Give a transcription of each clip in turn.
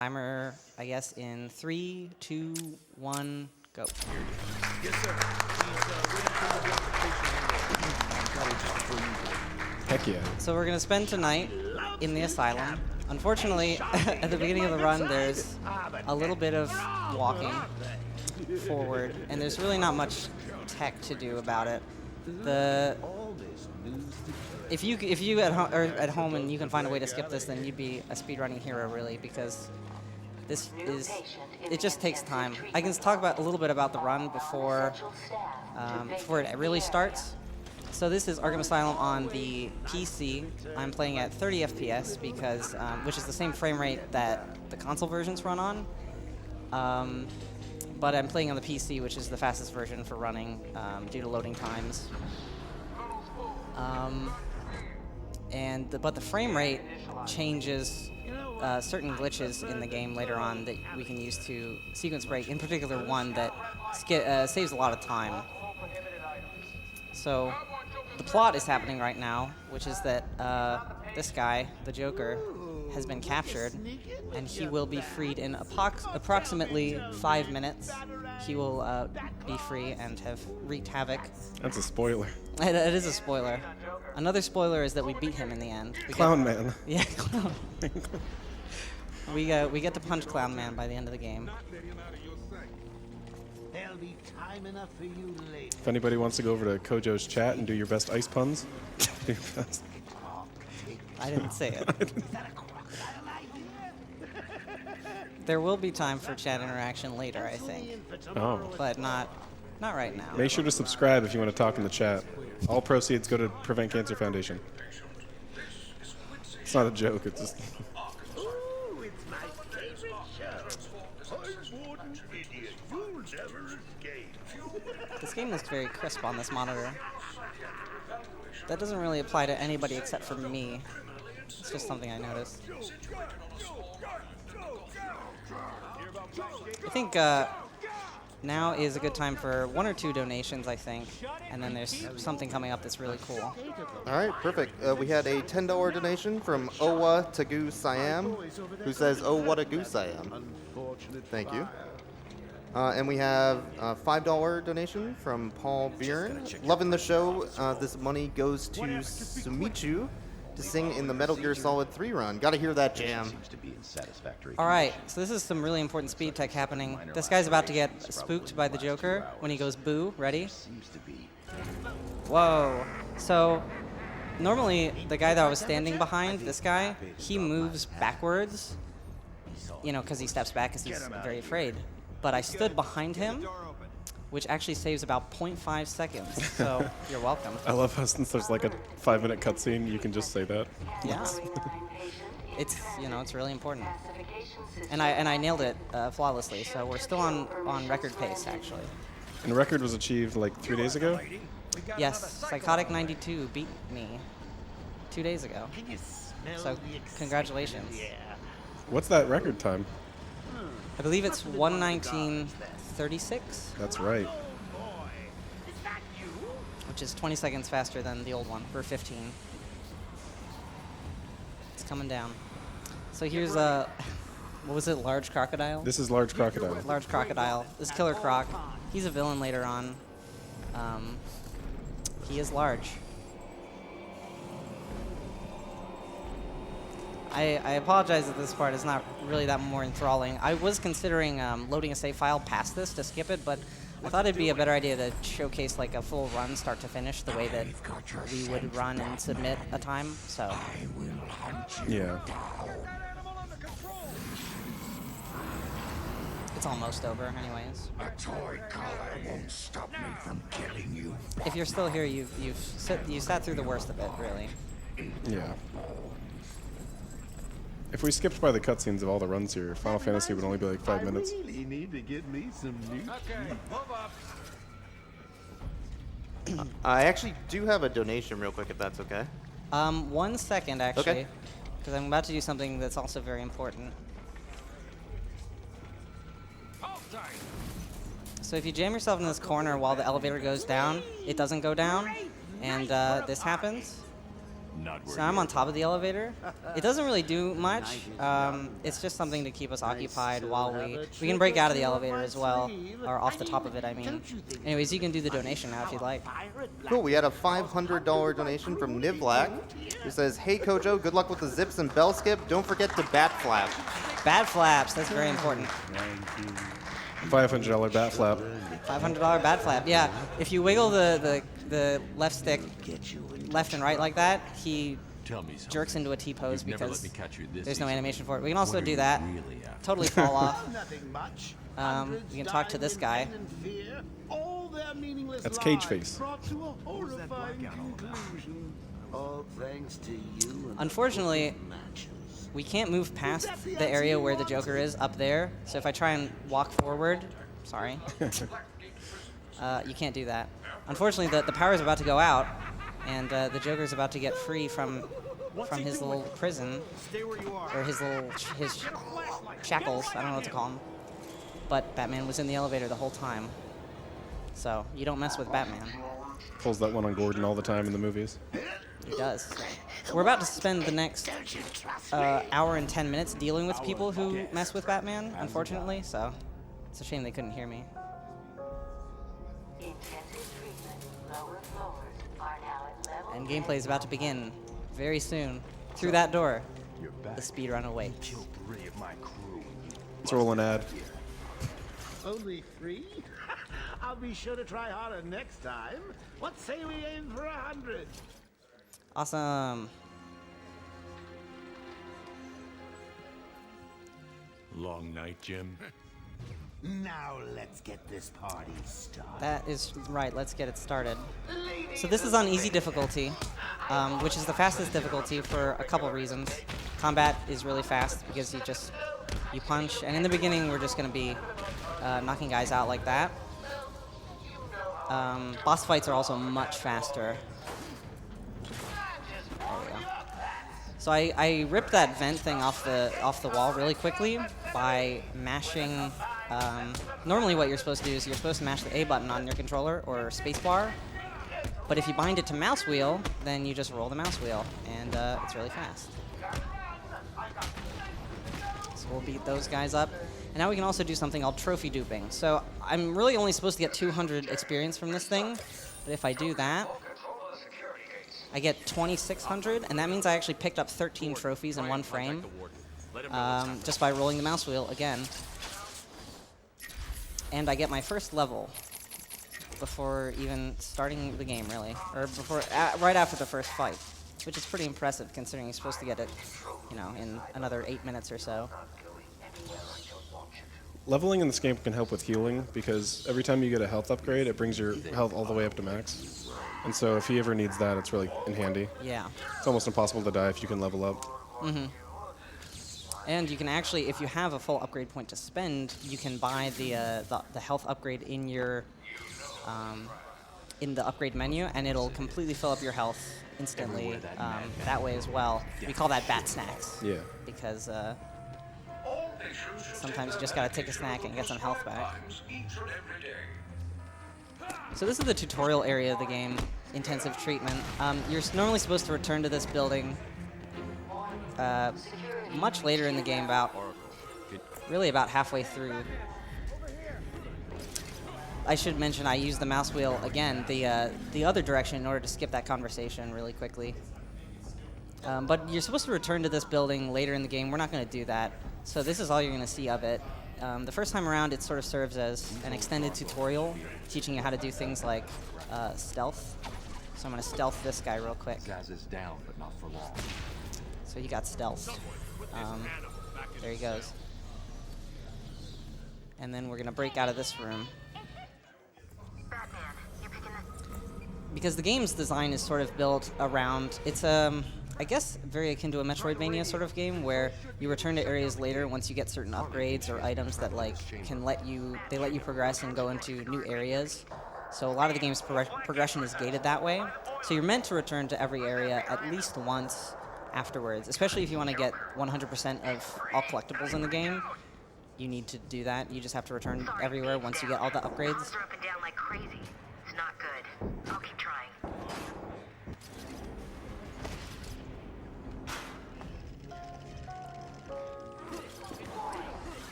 Timer, I guess, in 3, 2, 1, go. Yes, sir. Heck yeah. So we're going to spend tonight in the asylum. Unfortunately, at the beginning of the run, there's a little bit of walking forward, and there's really not much tech to do about it. If you are at home and you can find a way to skip this, then you'd be a speedrunning hero, really, because it just takes time. I can talk about a little bit about the run before it really starts. So this is Arkham Asylum on the PC. I'm playing at 30 FPS because, which is the same frame rate that the console versions run on. But I'm playing on the PC, which is the fastest version for running due to loading times. But the frame rate changes certain glitches in the game later on that we can use to sequence break, in particular one that saves a lot of time. So the plot is happening right now, which is that this guy, the Joker, has been captured, and he will be freed in approximately 5 minutes. He will be free and have wreaked havoc. That's a spoiler. It is a spoiler. Another spoiler is that we beat him in the end. Clown Man. Yeah, Clown. We get to punch Clown Man by the end of the game. There'll be time enough for you later. If anybody wants to go over to Kojo's chat and do your best ice puns, do your best. I didn't say it. There will be time for chat interaction later, I think, Oh. but not right now. Make sure to subscribe if you want to talk in the chat. All proceeds go to Prevent Cancer Foundation. It's not a joke, it's just... Ooh, it's my favorite show. I wouldn't idiot. You'll never escape. This game looks very crisp on this monitor. That doesn't really apply to anybody except for me. It's just something I noticed. I think now is a good time for 1 or 2 donations, I think, and then there's something coming up that's really cool. All right, perfect. We had a $10 donation from Owa Tagu Siam, who says, "Oh, what a goose I am." Thank you. And we have a $5 donation from Paul Byrne. Loving the show. This money goes to Sumichu to sing in the Metal Gear Solid 3 run. Gotta hear that jam. All right, so this is some really important speed tech happening. This guy's about to get spooked by the Joker when he goes boo. Ready? Whoa. So normally the guy that I was standing behind, this guy, he moves backwards, you know, because he steps back because he's very afraid. But I stood behind him, which actually saves about 0.5 seconds. So you're welcome. I love how since there's like a 5-minute cutscene, you can just say that. Yeah. It's, you know, it's really important. And I nailed it flawlessly, so we're still on record pace, actually. And record was achieved like 3 days ago? Yes, Psychotic 92 beat me 2 days ago. So congratulations. What's that record time? I believe it's 1:19:36, That's right. which is 20 seconds faster than the old one for 15. It's coming down. So here's what was it, Large Crocodile? This is Large Crocodile. Large Crocodile. This is Killer Croc. He's a villain later on. He is large. I apologize that this part is not really that more enthralling. I was considering loading a save file past this to skip it, but I thought it'd be a better idea to showcase like a full run start to finish the way that we would run and submit a time, so. Yeah. It's almost over anyways. A toy collar won't stop me from killing you. If you're still here, you sat through the worst of it, really. Yeah. If we skipped by the cutscenes of all the runs here, Final Fantasy would only be like 5 minutes. I really need to get me some new I actually do have a donation real quick, if that's okay. 1 second, actually, Okay. because I'm about to do something that's also very important. So if you jam yourself in this corner while the elevator goes down, it doesn't go down, and this happens. So I'm on top of the elevator. It doesn't really do much. It's just something to keep us occupied while we can break out of the elevator as well, or off the top of it, I mean. Anyways, you can do the donation now if you'd like. Cool, we had a $500 donation from Nivlak, who says, "Hey Kojo, good luck with the zips and bell skip. Don't forget to bat flap." Bat flaps, that's very important. $500 bat flap. $500 bat flap. Yeah, if you wiggle the left stick left and right like that, he jerks into a T-pose because there's no animation for it. We can also do that. Totally fall off. We can talk to this guy. That's Cage Face. Unfortunately, we can't move past the area where the Joker is up there. So if I try and walk forward, sorry, you can't do that. Unfortunately, the power is about to go out, and the Joker's about to get free from his little prison, or his shackles. I don't know what to call them. But Batman was in the elevator the whole time, so you don't mess with Batman. Pulls that one on Gordon all the time in the movies. He does. We're about to spend the next hour and 10 minutes dealing with people who mess with Batman, unfortunately, so it's a shame they couldn't hear me. And gameplay is about to begin very soon. Through that door, the speedrun awaits. Let's roll an ad. Only 3? I'll be sure to try harder next time. What say we aim for 100? Awesome. Long night, Jim. Now let's get this party started. That is right, let's get it started. So this is on easy difficulty, which is the fastest difficulty for a couple reasons. Combat is really fast because you punch, and in the beginning we're just going to be knocking guys out like that. Boss fights are also much faster. There we go. So I ripped that vent thing off the wall really quickly by mashing. Normally what you're supposed to do is you're supposed to mash the A button on your controller or spacebar, but if you bind it to mouse wheel, then you just roll the mouse wheel, and it's really fast. So we'll beat those guys up. And now we can also do something called trophy duping. So I'm really only supposed to get 200 experience from this thing, but if I do that, I get 2,600, and that means I actually picked up 13 trophies in one frame, just by rolling the mouse wheel again. And I get my first level before even starting the game, really, or right after the first fight, which is pretty impressive considering you're supposed to get it, in another 8 minutes or so. Leveling in this game can help with healing because every time you get a health upgrade, it brings your health all the way up to max. And so if he ever needs that, it's really handy. Yeah. It's almost impossible to die if you can level up. Mm-hmm. And you can actually, if you have a full upgrade point to spend, you can buy the health upgrade in your in the upgrade menu, and it'll completely fill up your health instantly that way as well. We call that bat snacks. Yeah. Because sometimes you just gotta take a snack and get some health back. So this is the tutorial area of the game, intensive treatment. You're normally supposed to return to this building much later in the game, really about halfway through. I should mention I use the mouse wheel again, the other direction, in order to skip that conversation really quickly. But you're supposed to return to this building later in the game. We're not going to do that. So this is all you're going to see of it. The first time around, it sort of serves as an extended tutorial, teaching you how to do things like stealth. So I'm going to stealth this guy real quick. Gaz is down, but not for long. So he got stealthed. There he goes. And then we're going to break out of this room. Because the game's design is sort of built around, it's I guess very akin to a Metroidvania sort of game where you return to areas later once you get certain upgrades or items that can let you progress and go into new areas. So a lot of the game's progression is gated that way. So you're meant to return to every area at least once afterwards, especially if you want to get 100% of all collectibles in the game. You need to do that. You just have to return everywhere once you get all the upgrades.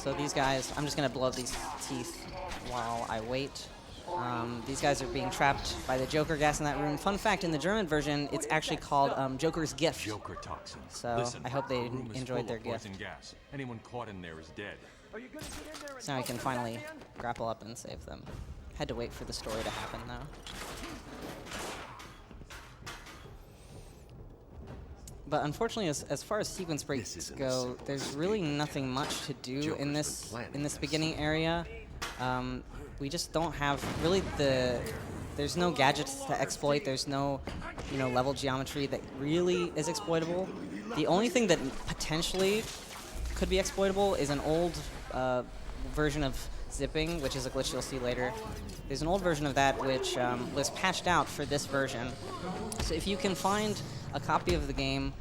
So these guys, I'm just going to blow up these teeth while I wait. These guys are being trapped by the Joker gas in that room. Fun fact, in the German version, it's actually called Joker's Gift. Joker toxins. So Listen, I hope they the room is enjoyed full their of gift. poison gas. Anyone caught in there is dead. So now we can finally grapple up and save them. Had to wait for the story to happen, though. But unfortunately, as far as sequence breaks go, there's really nothing much to do in this beginning area. We just don't have really there's no gadgets to exploit. There's no, level geometry that really is exploitable. The only thing that potentially could be exploitable is an old version of zipping, which is a glitch you'll see later. There's an old version of that which was patched out for this version. So if you can find a copy of the game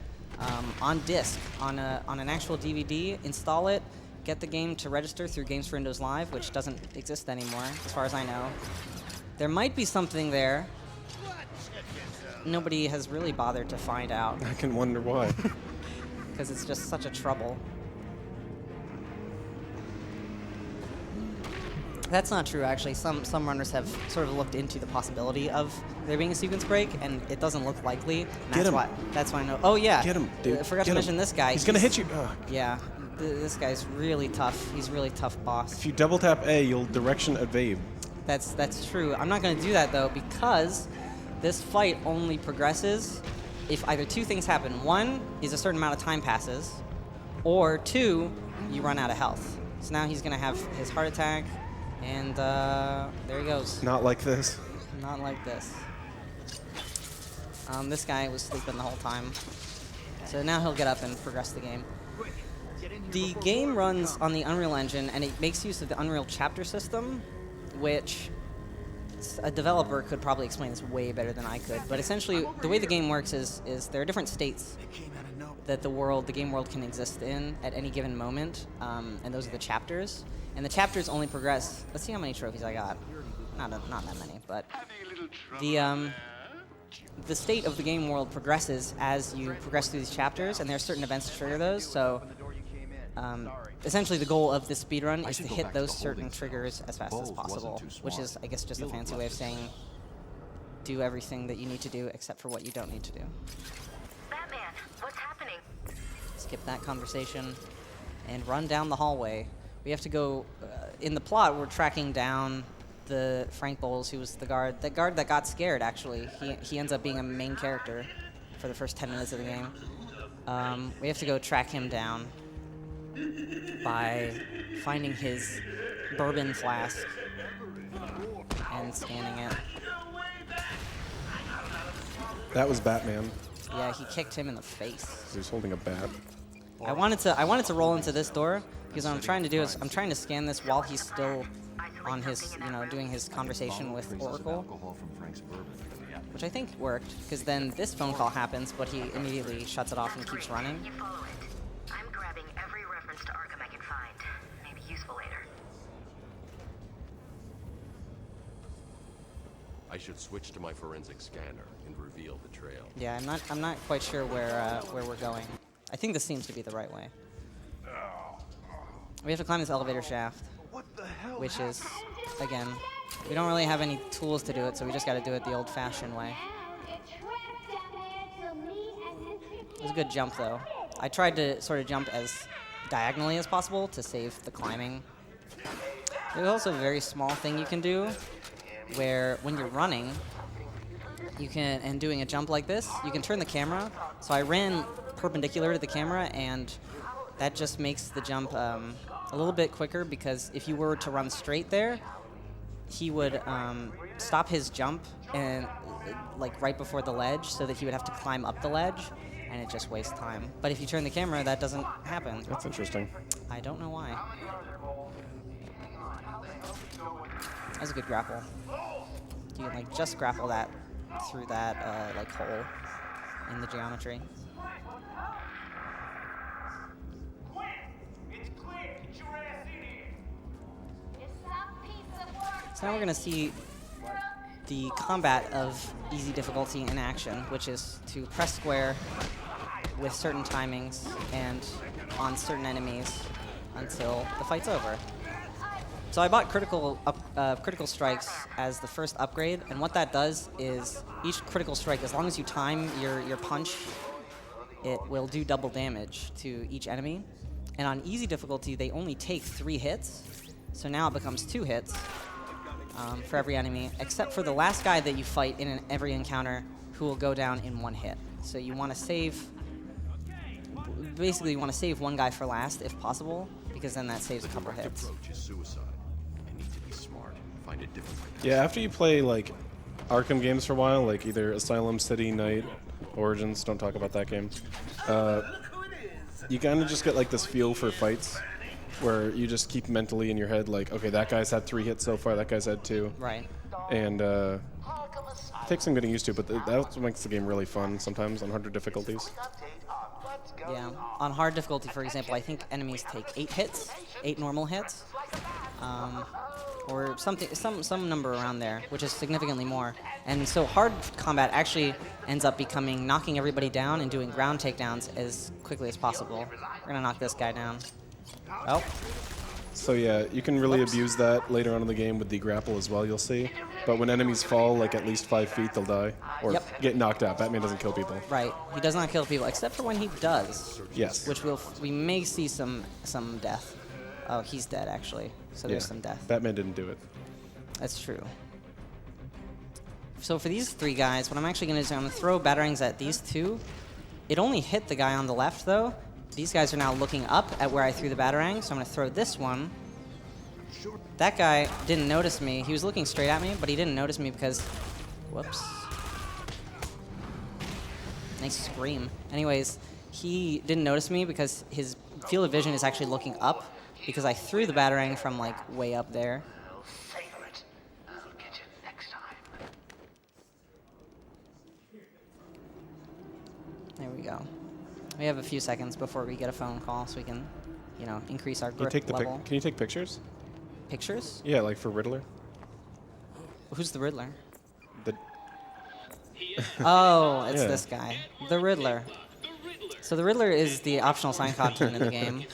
on disc, on an actual DVD, install it, get the game to register through Games for Windows Live, which doesn't exist anymore, as far as I know. There might be something there. Nobody has really bothered to find out. I can wonder why. Because it's just such a trouble. That's not true, actually. Some runners have sort of looked into the possibility of there being a sequence break, and it doesn't look likely. Get him. That's why I know. Oh, yeah. Get him, dude. I forgot to mention this guy. He's going to hit you. Oh. Yeah. This guy's really tough. He's a really tough boss. If you double tap A, you'll direction evade. That's true. I'm not going to do that, though, because this fight only progresses if either two things happen. One is a certain amount of time passes, or two, you run out of health. So now he's going to have his heart attack, and there he goes. Not like this. Not like this. This guy was sleeping the whole time. So now he'll get up and progress the game. The game runs on the Unreal Engine, and it makes use of the Unreal chapter system, which a developer could probably explain this way better than I could. But essentially, the way the game works is there are different states that the game world can exist in at any given moment, and those are the chapters. And the chapters only progress. Let's see how many trophies I got. Not that many, but the state of the game world progresses as you progress through these chapters, and there are certain events to trigger those. So essentially the goal of this speedrun is to hit those certain triggers as fast as possible, which is, I guess, just a fancy way of saying do everything that you need to do except for what you don't need to do. Batman, what's happening? Skip that conversation and run down the hallway. We have to go, in the plot, we're tracking down the Frank Bowles, who was the guard that got scared, actually. He ends up being a main character for the first 10 minutes of the game. We have to go track him down by finding his bourbon flask and scanning it. That was Batman. Yeah, he kicked him in the face. He was holding a bat. I wanted to roll into this door because what I'm trying to do is I'm trying to scan this while he's still on his, doing his conversation with Oracle, which I think worked, because then this phone call happens, but he immediately shuts it off and keeps running. You follow it. I'm grabbing every reference to Arkham I can find. Maybe useful later. I should switch to my forensic scanner and reveal the trail. Yeah, I'm not quite sure where we're going. I think this seems to be the right way. We have to climb this elevator shaft, which is, again, we don't really have any tools to do it, so we just got to do it the old-fashioned way. It was a good jump, though. I tried to sort of jump as diagonally as possible to save the climbing. There's also a very small thing you can do, where when you're running, you can, and doing a jump like this, you can turn the camera. So I ran perpendicular to the camera, and that just makes the jump a little bit quicker, because if you were to run straight there, he would stop his jump and like right before the ledge, so that he would have to climb up the ledge, and it just wastes time. But if you turn the camera, that doesn't happen. That's interesting. I don't know why. That was a good grapple. You can like just grapple that through that like hole in the geometry. So now we're gonna see the combat of easy difficulty in action, which is to press square with certain timings and on certain enemies, until the fight's over. So I bought critical strikes as the first upgrade, and what that does is each critical strike, as long as you time your punch, it will do double damage to each enemy. And on easy difficulty, they only take 3 hits, so now it becomes 2 hits for every enemy, except for the last guy that you fight in every encounter, who will go down in 1 hit. So you want to save, basically you want to save one guy for last if possible, because then that saves a couple hits. Yeah, after you play like Arkham games for a while, like either Asylum, City, Night, Origins, don't talk about that game, you kind of just get like this feel for fights where you just keep mentally in your head like, okay, that guy's had 3 hits so far, that guy's had 2. Right. And it takes some getting used to, but that's what makes the game really fun sometimes on harder difficulties. Yeah. On hard difficulty, for example, I think enemies take 8 hits, 8 normal hits, or some number around there, which is significantly more. And so hard combat actually ends up becoming knocking everybody down and doing ground takedowns as quickly as possible. We're gonna knock this guy down. Oh. So yeah, you can really abuse that later on in the game with the grapple as well, you'll see. But when enemies fall like at least 5 feet, they'll die. Or get knocked out. Batman doesn't kill people. Right. He does not kill people, except for when he does. Yes. Which we may see some death. Oh, he's dead, actually. So there's some death. Batman didn't do it. That's true. So for these 3 guys, what I'm actually going to do is I'm going to throw batarangs at these 2. It only hit the guy on the left, though. These guys are now looking up at where I threw the batarang, so I'm going to throw this one. That guy didn't notice me. He was looking straight at me, but he didn't notice me because... Whoops. Nice scream. Anyways, he didn't notice me because his field of vision is actually looking up because I threw the batarang from, like, way up there. There we go. We have a few seconds before we get a phone call, so we can, you know, increase our grip level. Can you take pictures? Pictures? Yeah, like for Riddler. Who's the Riddler? The oh, it's this guy. The Riddler. So the Riddler is the optional sign cartoon in the game.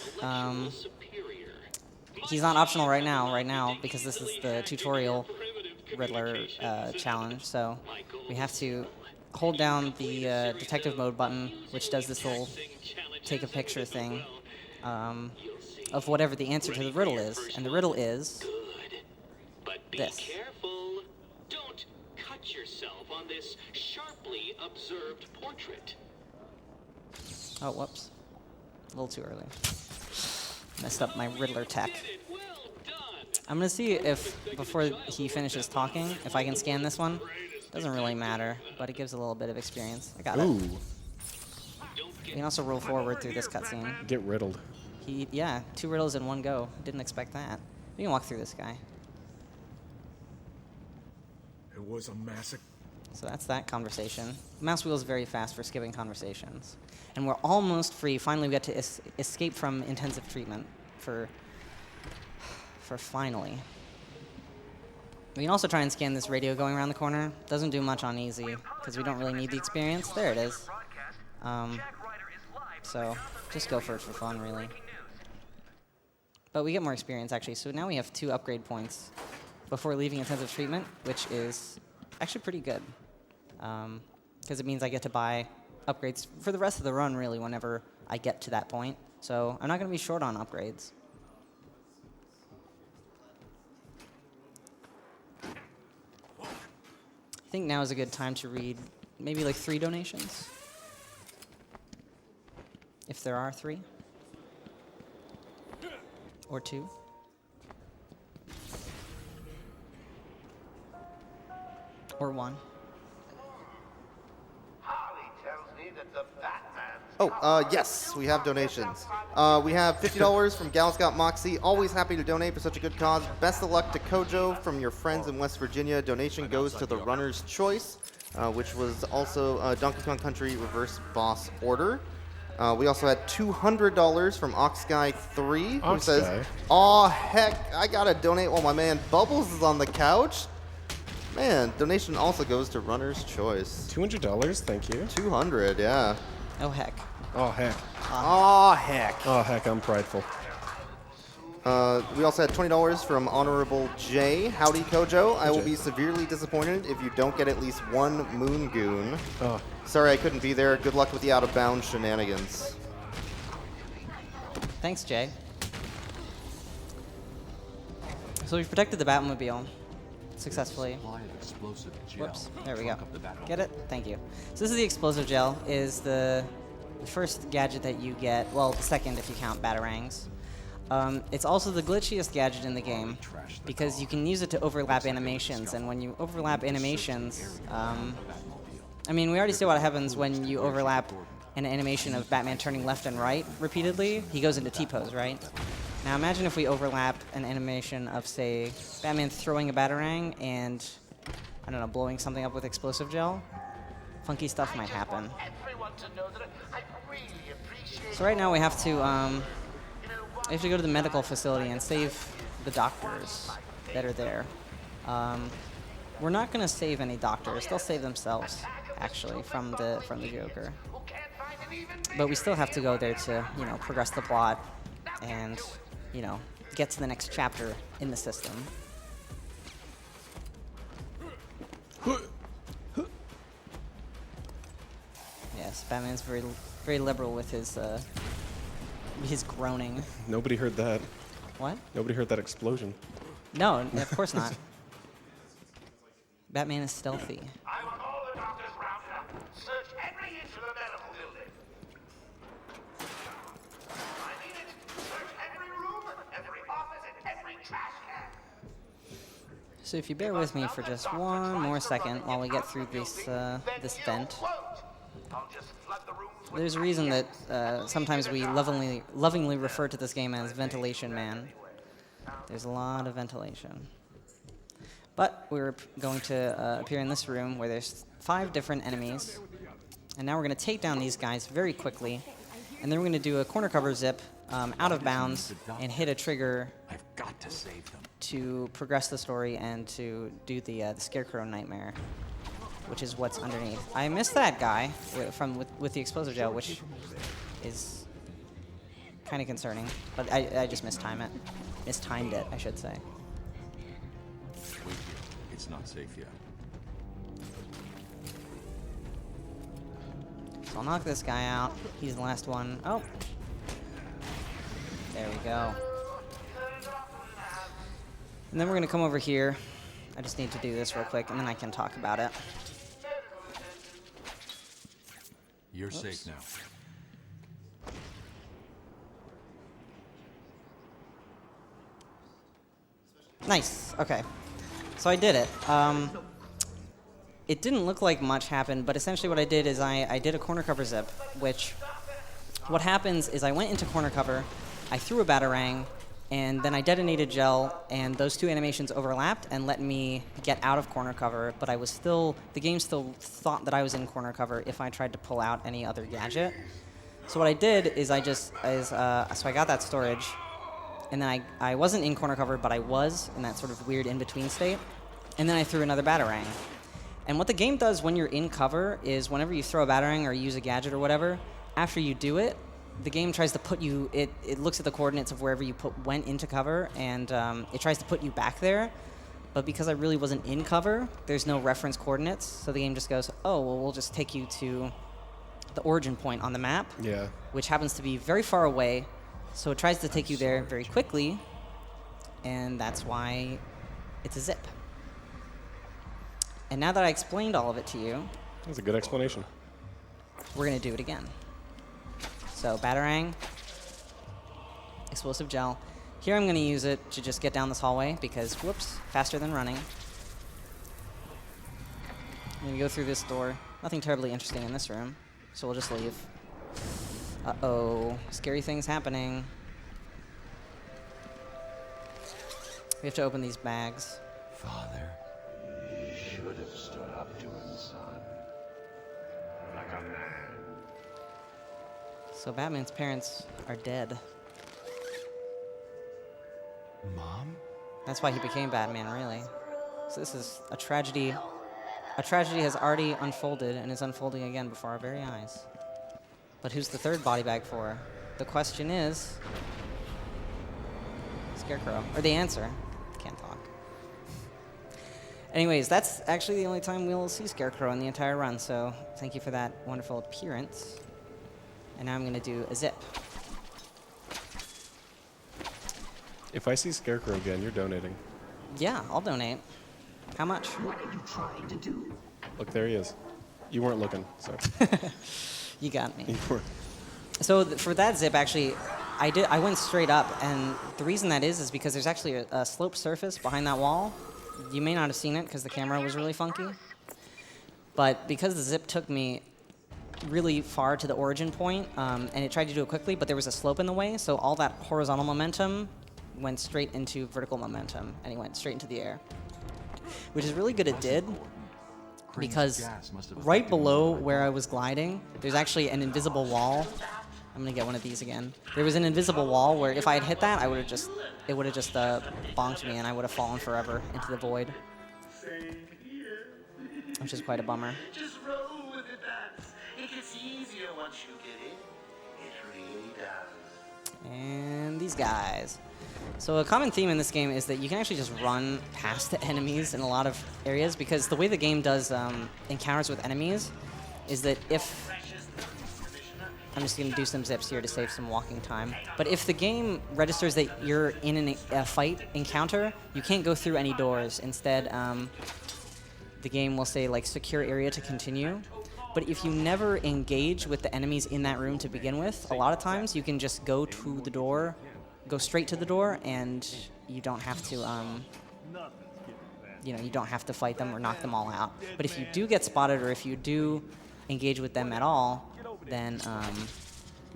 He's not optional right now, because this is the tutorial Riddler challenge, so we have to hold down the detective mode button, which does this little take a picture thing of whatever the answer to the riddle is. And the riddle is this. Careful. Don't cut yourself on this sharply observed portrait. Oh, whoops. A little too early. Messed up my Riddler tech. I'm going to see if, before he finishes talking, if I can scan this one. Doesn't really matter, but it gives a little bit of experience. I got it. You can also roll forward through this cutscene. Get riddled. Yeah, 2 riddles in one go. Didn't expect that. We can walk through this guy. It was a massacre. So that's that conversation. Mouse wheel is very fast for skipping conversations. And we're almost free. Finally, we get to escape from intensive treatment for finally. We can also try and scan this radio going around the corner. Doesn't do much on easy, because we don't really need the experience. There it is. So just go for it for fun, really. But we get more experience, actually. So now we have 2 upgrade points before leaving intensive treatment, which is actually pretty good. Because it means I get to buy upgrades for the rest of the run, really, whenever I get to that point. So I'm not going to be short on upgrades. I think now is a good time to read maybe like 3 donations. If there are 3. Or 2. Or 1. Oh, yes, we have donations. We have $50 from Gal Scout Moxie. Always happy to donate for such a good cause. Best of luck to Kojo from your friends in West Virginia. Donation goes to the Runner's Choice, which was also Donkey Kong Country Reverse Boss Order. We also had $200 from Oxguy3, who says, "Aw, heck, I gotta donate while my man Bubbles is on the couch." Man, donation also goes to Runner's Choice. $200, thank you. 200, yeah. Oh, heck. Oh, heck. Oh, heck. Oh, heck, I'm prideful. We also had $20 from Honorable J. Howdy, Kojo. I will Jay. be severely disappointed if you don't get at least one Moon Goon. Oh, Sorry I couldn't be there. Good luck with the out-of-bounds shenanigans. Thanks, Jay. So we've protected the Batmobile successfully. Whoops, there we go. Get it? Thank you. So this is the explosive gel, is the first gadget that you get, well, the second if you count Batarangs. It's also the glitchiest gadget in the game because you can use it to overlap animations, and when you overlap animations, I mean, we already see what happens when you overlap an animation of Batman turning left and right repeatedly. He goes into T-pose, right? Now imagine if we overlap an animation of, say, Batman throwing a Batarang and, I don't know, blowing something up with explosive gel. Funky stuff might happen. So right now we have to go to the medical facility and save the doctors that are there. We're not going to save any doctors. They'll save themselves, actually, from the Joker. But we still have to go there to, you know, progress the plot and, you know, get to the next chapter in the system. Yes, Batman's very liberal with his groaning. nobody heard that. What? Nobody heard that explosion. No, of course not. Batman is stealthy. I want all the doctors rounded up. Search every inch of the medical building. I need it. Search every room, every office, and every trash can. So if you bear with me for just one more second while we get through this vent. There's a reason that sometimes we lovingly refer to this game as Ventilation Man. There's a lot of ventilation. But we're going to appear in this room where there's 5 different enemies. And now we're going to take down these guys very quickly. And then we're going to do a corner cover zip out of bounds and hit a trigger I've got to save them. to progress the story and to do the Scarecrow Nightmare, which is what's underneath. I missed that guy with the explosive gel, which is kind of concerning. But I just mistimed it, I should say. Wait here. It's not safe yet. So I'll knock this guy out. He's the last one. Oh. There we go. And then we're going to come over here. I just need to do this real quick, and then I can talk about it. You're safe now. Nice. Okay. So I did it. It didn't look like much happened, but essentially what I did is I did a corner cover zip, which what happens is I went into corner cover, I threw a Batarang, and then I detonated gel, and those 2 animations overlapped and let me get out of corner cover, but the game still thought that I was in corner cover if I tried to pull out any other gadget. So what I did is so I got that storage, and then I wasn't in corner cover, but I was in that sort of weird in-between state, and then I threw another Batarang. And what the game does when you're in cover is whenever you throw a Batarang or use a gadget or whatever, after you do it, the game tries to put you, it looks at the coordinates of wherever you went into cover, and it tries to put you back there. But because I really wasn't in cover, there's no reference coordinates, so the game just goes, oh, well, we'll just take you to the origin point on the map, which happens to be very far away, so it tries to take you there very quickly, and that's why it's a zip. And now that I explained all of it to you, That's a good explanation. we're going to do it again. So Batarang, explosive gel. Here I'm going to use it to just get down this hallway because, whoops, faster than running. I'm going to go through this door. Nothing terribly interesting in this room, so we'll just leave. Uh-oh, scary things happening. We have to open these bags. Father. Should have stood up to him, son. Like a man. So Batman's parents are dead. Mom? That's why he became Batman, really. So this is a tragedy. A tragedy has already unfolded and is unfolding again before our very eyes. But who's the third body bag for? The question is Scarecrow. Or the answer. Can't talk. Anyways, that's actually the only time we'll see Scarecrow in the entire run, so thank you for that wonderful appearance. And now I'm going to do a zip. If I see Scarecrow again, you're donating. Yeah, I'll donate. How much? What are you trying to do? Look, there he is. You weren't looking, so. You got me. You were. So for that zip, actually, I went straight up, and the reason that is because there's actually a sloped surface behind that wall. You may not have seen it because the camera was really funky. But because the zip took me really far to the origin point, and it tried to do it quickly, but there was a slope in the way, so all that horizontal momentum went straight into vertical momentum, and he went straight into the air. Which is really good it did, because right below where I was gliding, there's actually an invisible wall. I'm gonna get one of these again. There was an invisible wall where if I had hit that, it would have just bonked me, and I would have fallen forever into the void. Which is quite a bummer. Just roll with it, Bats. It gets easier once you get in. It really does. And these guys. So a common theme in this game is that you can actually just run past the enemies in a lot of areas, because the way the game does encounters with enemies is that if... I'm just going to do some zips here to save some walking time. But if the game registers that you're in a fight encounter, you can't go through any doors. Instead, the game will say, like, secure area to continue. But if you never engage with the enemies in that room to begin with, a lot of times you can just go to the door, go straight to the door, and you don't have to, you know, you don't have to fight them or knock them all out. But if you do get spotted, or if you do engage with them at all, then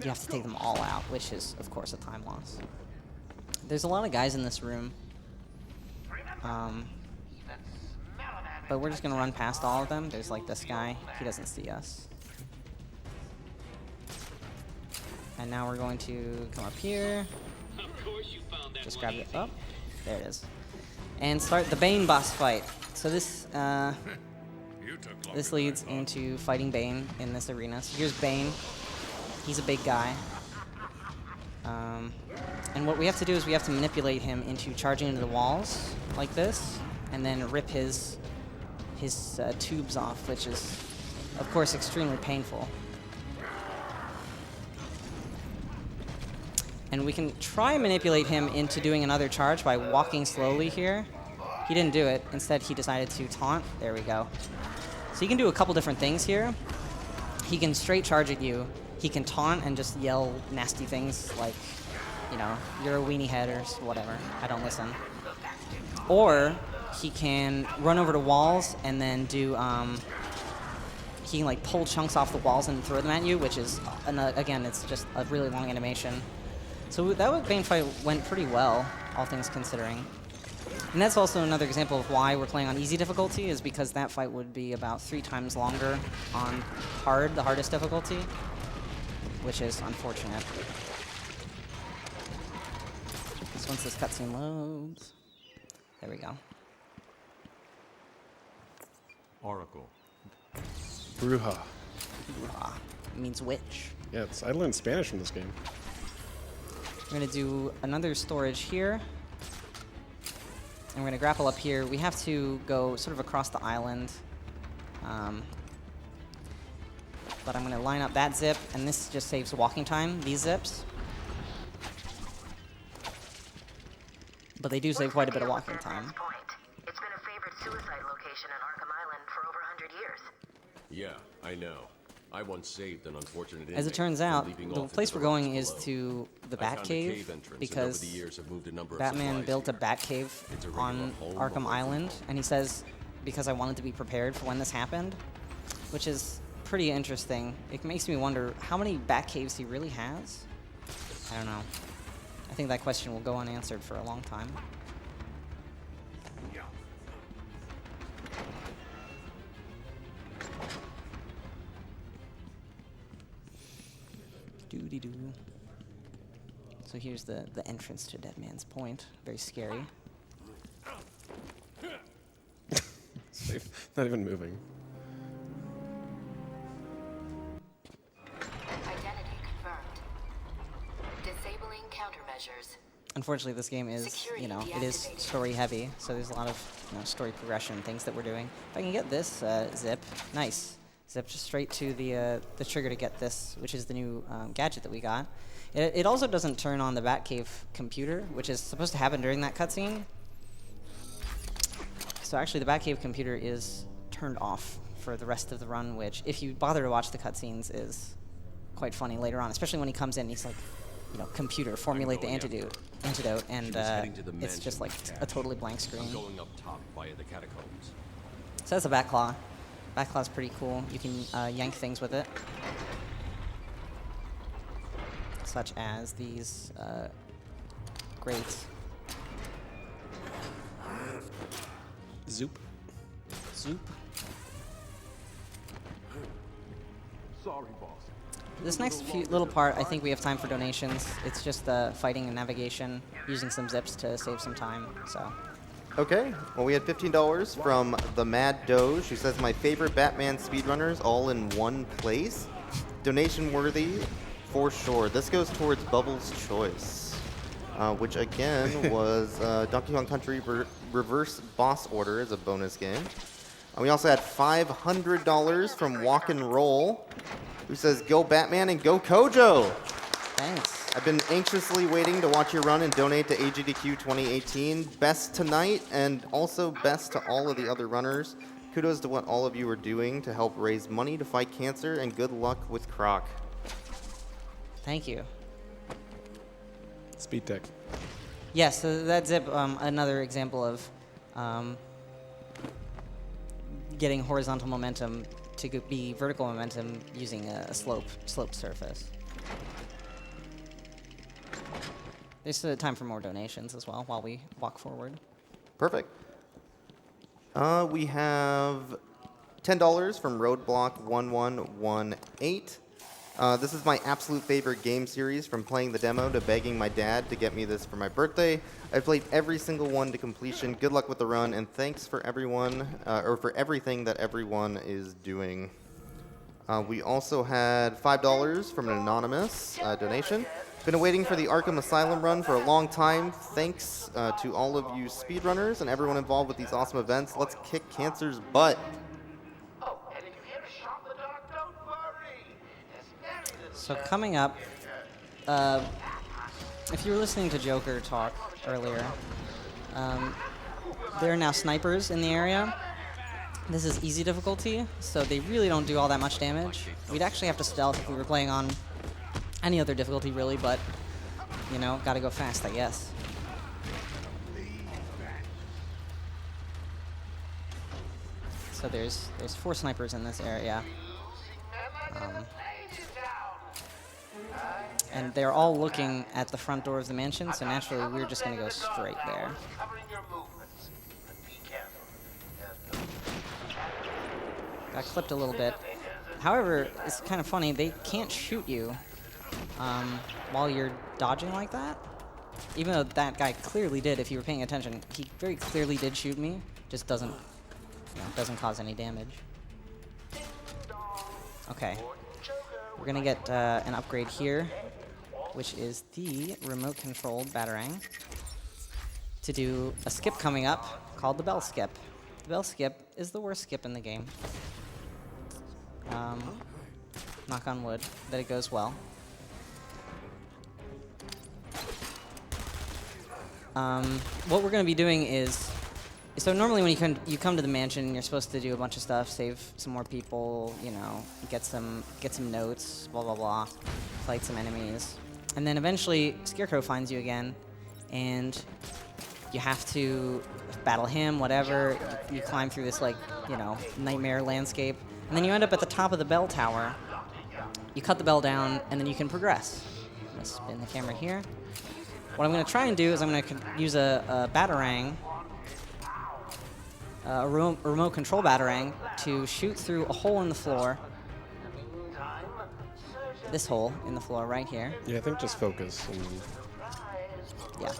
you have to take them all out, which is, of course, a time loss. There's a lot of guys in this room, but we're just going to run past all of them. There's, like, this guy. He doesn't see us. And now we're going to come up here. Just grab it up. There it is. And start the Bane boss fight. So this this leads into fighting Bane in this arena. So here's Bane. He's a big guy. And what we have to do is we have to manipulate him into charging into the walls like this, and then rip his tubes off, which is, of course, extremely painful. And we can try and manipulate him into doing another charge by walking slowly here. He didn't do it. Instead, he decided to taunt. There we go. So he can do a couple different things here. He can straight charge at you. He can taunt and just yell nasty things like, you know, you're a weenie head or whatever. I don't listen. Or he can run over to walls and then do, he can, like, pull chunks off the walls and throw them at you, which is, again, it's just a really long animation. So that Bane fight went pretty well, all things considering. And that's also another example of why we're playing on easy difficulty, is because that fight would be about 3 times longer on hard, the hardest difficulty, which is unfortunate. Just once this cutscene loads. There we go. Oracle. Bruja. Bruja means witch. Yeah, I learned Spanish from this game. We're going to do another storage here. And we're going to grapple up here. We have to go sort of across the island. But I'm going to line up that zip, and this just saves walking time, these zips. But they do save quite a bit of walking time. It's been a favorite suicide location on Arkham Island for over 100 years. Yeah, I know. I once saved an unfortunate As it turns out, the place we're going is to the Batcave, because Batman built a Batcave on Arkham Island, and he says, because I wanted to be prepared for when this happened, which is pretty interesting. It makes me wonder how many Batcaves he really has. I don't know. I think that question will go unanswered for a long time. Doody-doo. So here's the entrance to Dead Man's Point. Very scary. Safe. Not even moving. Identity confirmed. Disabling countermeasures. unfortunately, this game is, you know, it is story heavy, so there's a lot of, you know, story progression, things that we're doing. If I can get this zip, nice. Zip just straight to the trigger to get this, which is the new gadget that we got. It also doesn't turn on the Batcave computer, which is supposed to happen during that cutscene. So actually, the Batcave computer is turned off for the rest of the run, which, if you bother to watch the cutscenes, is quite funny later on, especially when he comes in, he's like, you know, computer, formulate the antidote, and it's just like a totally blank screen. Going up top via the catacombs. So that's a Batclaw. Batclaw's pretty cool. You can yank things with it, such as these grates. Zoop. Zoop. Sorry, boss. This next little part, I think we have time for donations. It's just fighting and navigation, using some zips to save some time. So. Okay, well, we had $15 from the Mad Doge, who says, my favorite Batman speedrunners all in one place. Donation worthy for sure. This goes towards Bubbles' Choice, which again was Donkey Kong Country Reverse Boss Order as a bonus game. We also had $500 from Walk and Roll, who says, go Batman and go Kojo. Thanks. I've been anxiously waiting to watch you run and donate to AGDQ 2018. Best tonight, and also best to all of the other runners. Kudos to what all of you are doing to help raise money to fight cancer, and good luck with Croc. Thank you. Speed tech. Yes, so that zip, another example of getting horizontal momentum to be vertical momentum using a sloped surface. There's time for more donations as well while we walk forward. Perfect. We have $10 from Roadblock 1118. This is my absolute favorite game series, from playing the demo to begging my dad to get me this for my birthday. I've played every single one to completion. Good luck with the run, and thanks for everyone, or for everything that everyone is doing. We also had $5 from an anonymous donation. Been waiting for the Arkham Asylum run for a long time. Thanks to all of you speedrunners and everyone involved with these awesome events. Let's kick cancer's butt. So coming up, if you were listening to Joker talk earlier, there are now snipers in the area. This is easy difficulty, so they really don't do all that much damage. We'd actually have to stealth if we were playing on any other difficulty, really, but, you know, gotta go fast, I guess. So there's 4 snipers in this area. And they're all looking at the front door of the mansion, so naturally we're just gonna go straight there. Got clipped a little bit. However, it's kind of funny, they can't shoot you while you're dodging like that. Even though that guy clearly did, if you were paying attention, he very clearly did shoot me, just doesn't cause any damage. Okay, we're gonna get an upgrade here, which is the remote-controlled Batarang, to do a skip coming up called the Bell Skip. The Bell Skip is the worst skip in the game. Knock on wood that it goes well. What we're going to be doing is, so normally when you come to the mansion, you're supposed to do a bunch of stuff, save some more people, you know, get some notes, blah blah blah, fight some enemies, and then eventually Scarecrow finds you again, and you have to battle him, whatever. You climb through this, like, you know, nightmare landscape, and then you end up at the top of the bell tower. You cut the bell down, and then you can progress. I'm gonna spin the camera here. What I'm going to try and do is I'm going to use a Batarang, a remote control Batarang, to shoot through a hole in the floor. This hole in the floor right here. Yeah, I think just focus. And yeah.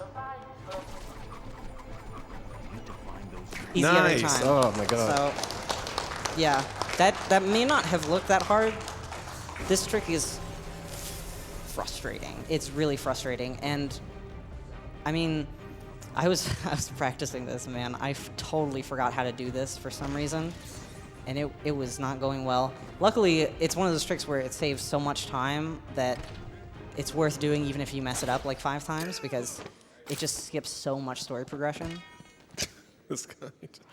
Easy every nice! time. Oh my god. So, yeah, that may not have looked that hard. This trick is frustrating. It's really frustrating, and I mean, I was practicing this, man. I totally forgot how to do this for some reason, and it was not going well. Luckily, it's one of those tricks where it saves so much time that it's worth doing even if you mess it up like 5 times, because it just skips so much story progression. This guy.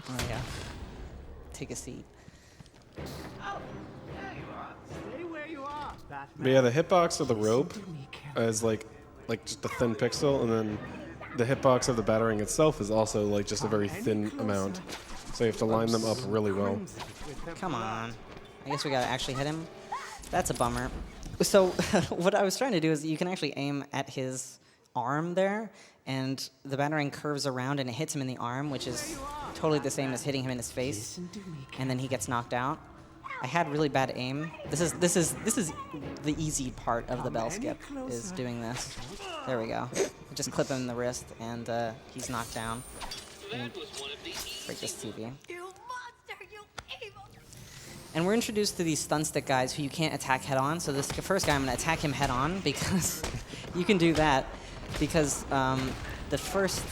Oh yeah. Take a seat. Stay where you are, Batman. But yeah, the hitbox of the rope is like just a thin pixel, and then the hitbox of the battering itself is also like just a very thin amount. So you have to line them up really well. Come on. I guess we gotta actually hit him. That's a bummer. So what I was trying to do is you can actually aim at his arm there, and the battering curves around and it hits him in the arm, which is totally the same as hitting him in his face, and then he gets knocked out. I had really bad aim. This is the easy part of the bell skip, is doing this. There we go. Just clip him in the wrist, and he's knocked down. Break this TV. You monster, you evil. And we're introduced to these stun stick guys who you can't attack head on. So this first guy, I'm gonna attack him head on because you can do that. Because the first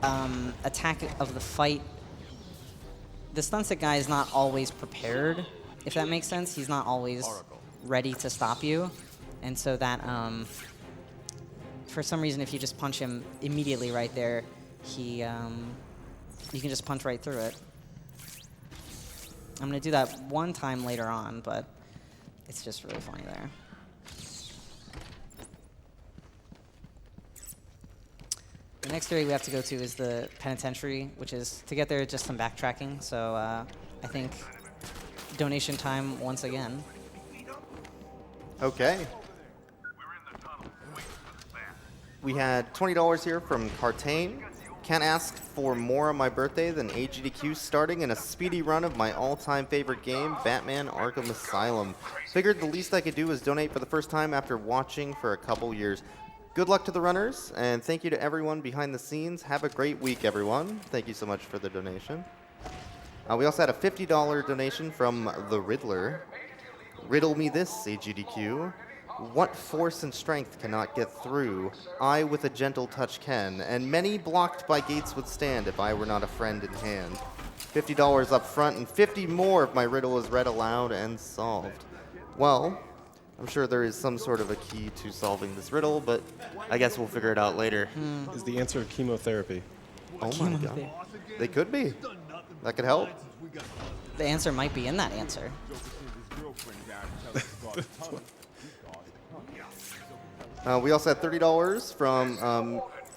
attack of the fight, the stun stick guy is not always prepared, if that makes sense. He's not always ready to stop you. And so that, for some reason, if you just punch him immediately right there, you can just punch right through it. I'm going to do that one time later on, but it's just really funny there. The next area we have to go to is the penitentiary, which is, to get there, just some backtracking. So I think donation time once again. Okay. We had $20 here from Cartane. Can't ask for more on my birthday than AGDQ starting in a speedy run of my all-time favorite game, Batman Arkham Asylum. Figured the least I could do was donate for the first time after watching for a couple years. Good luck to the runners, and thank you to everyone behind the scenes. Have a great week, everyone. Thank you so much for the donation. We also had a $50 donation from the Riddler. Riddle me this, AGDQ. What force and strength cannot get through? I with a gentle touch can, and many blocked by gates would stand if I were not a friend in hand. $50 up front, and 50 more if my riddle is read aloud and solved. Well, I'm sure there is some sort of a key to solving this riddle, but I guess we'll figure it out later. Is the answer chemotherapy? Oh my god. They could be. That could help. The answer might be in that answer. We also had $30 from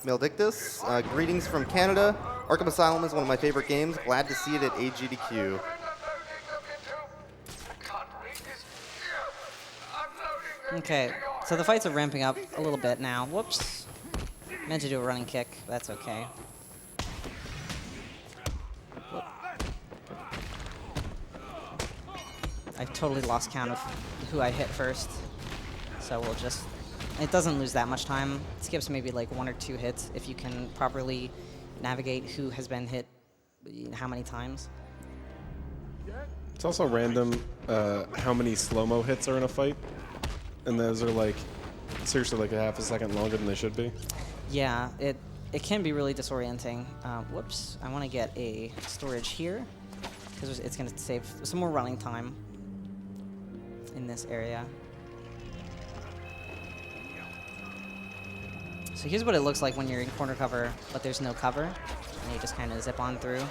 Meldictus. Greetings from Canada. Arkham Asylum is one of my favorite games. Glad to see it at AGDQ. Okay, so the fights are ramping up a little bit now. Whoops. Meant to do a running kick. That's okay. Whoop. I totally lost count of who I hit first. So we'll just... It doesn't lose that much time. It skips maybe like 1 or 2 hits if you can properly navigate who has been hit how many times. It's also random how many slow-mo hits are in a fight. And those are like, seriously, like a half a second longer than they should be. Yeah, it can be really disorienting. Whoops, I want to get a storage here, because it's going to save some more running time in this area. So here's what it looks like when you're in corner cover, but there's no cover, and you just kind of zip on through.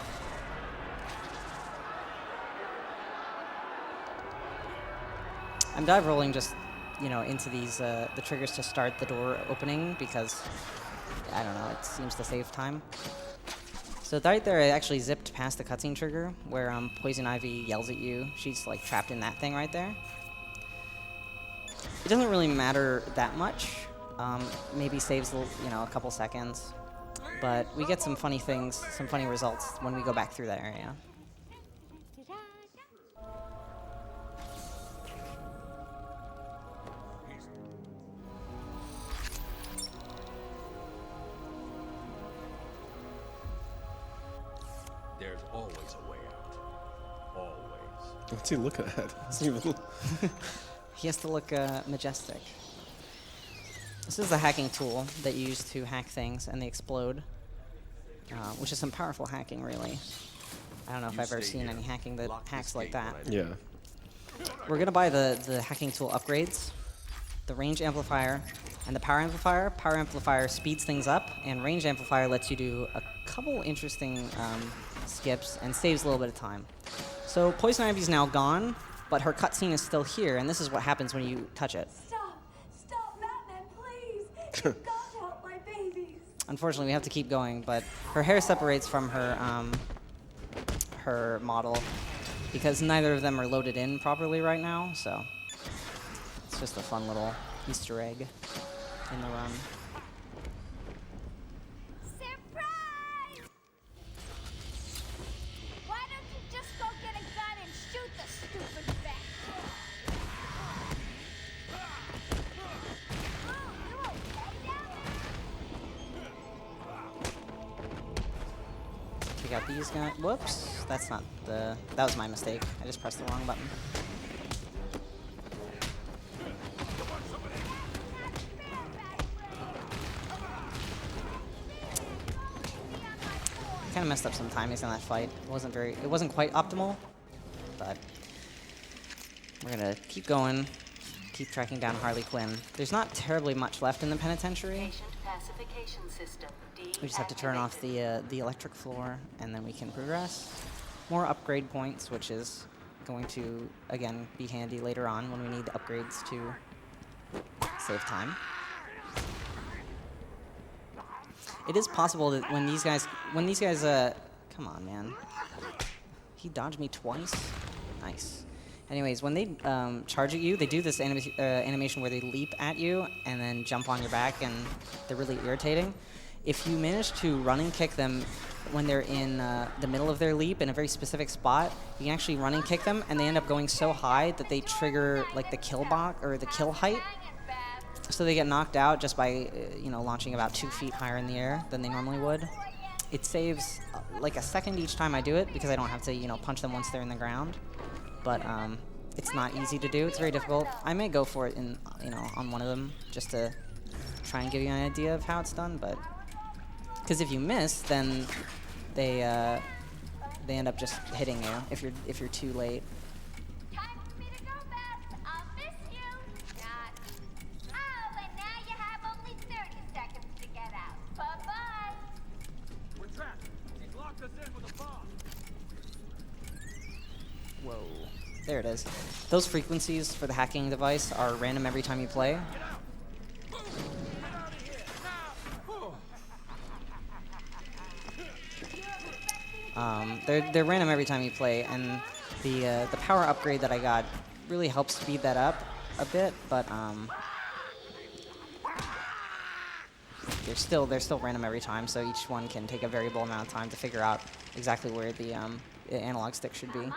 I'm dive rolling just, you know, into these the triggers to start the door opening because, I don't know, it seems to save time. So right there, I actually zipped past the cutscene trigger where Poison Ivy yells at you. She's like trapped in that thing right there. It doesn't really matter that much. Maybe saves, you know, a couple seconds, but we get some funny things, some funny results when we go back through that area. There's always a way out. Always. What's he looking at? He has to look majestic. This is the hacking tool that you use to hack things and they explode, which is some powerful hacking, really. I don't know if I've ever seen any hacking that hacks like that. Yeah. We're going to buy the hacking tool upgrades, the range amplifier, and the power amplifier. Power amplifier speeds things up, and range amplifier lets you do a couple interesting skips and saves a little bit of time. So Poison Ivy's now gone, but her cutscene is still here, and this is what happens when you touch it. Stop, Batman, please! You've got to help my babies! Unfortunately, we have to keep going, but her hair separates from her model because neither of them are loaded in properly right now, so it's just a fun little Easter egg in the run. Surprise! Why don't you just go get a gun and shoot the stupid bastard? Oh, you okay down there? Take out these guys. Whoops, that's not the... That was my mistake. I just pressed the wrong button. Kind of messed up some timings in that fight. It wasn't quite optimal, but we're gonna keep going, keep tracking down Harley Quinn. There's not terribly much left in the penitentiary. We just have to turn off the electric floor, and then we can progress. More upgrade points, which is going to again be handy later on when we need upgrades to save time. It is possible that when these guys, come on, man. He dodged me twice. Nice. Anyways, when they charge at you, they do this animation where they leap at you and then jump on your back, and they're really irritating. If you manage to run and kick them when they're in the middle of their leap in a very specific spot, you can actually run and kick them, and they end up going so high that they trigger like the kill box or the kill height. So they get knocked out just by, launching about 2 feet higher in the air than they normally would. It saves like a second each time I do it because I don't have to, punch them once they're in the ground. But it's not easy to do. It's very difficult. I may go for it in, on one of them just to try and give you an idea of how it's done. But because if you miss, then they end up just hitting you if you're too late. Whoa. There it is. Those frequencies for the hacking device are random every time you play. They're random every time you play, and the power upgrade that I got really helps speed that up a bit, but they're still random every time, so each one can take a variable amount of time to figure out exactly where the analog stick should be.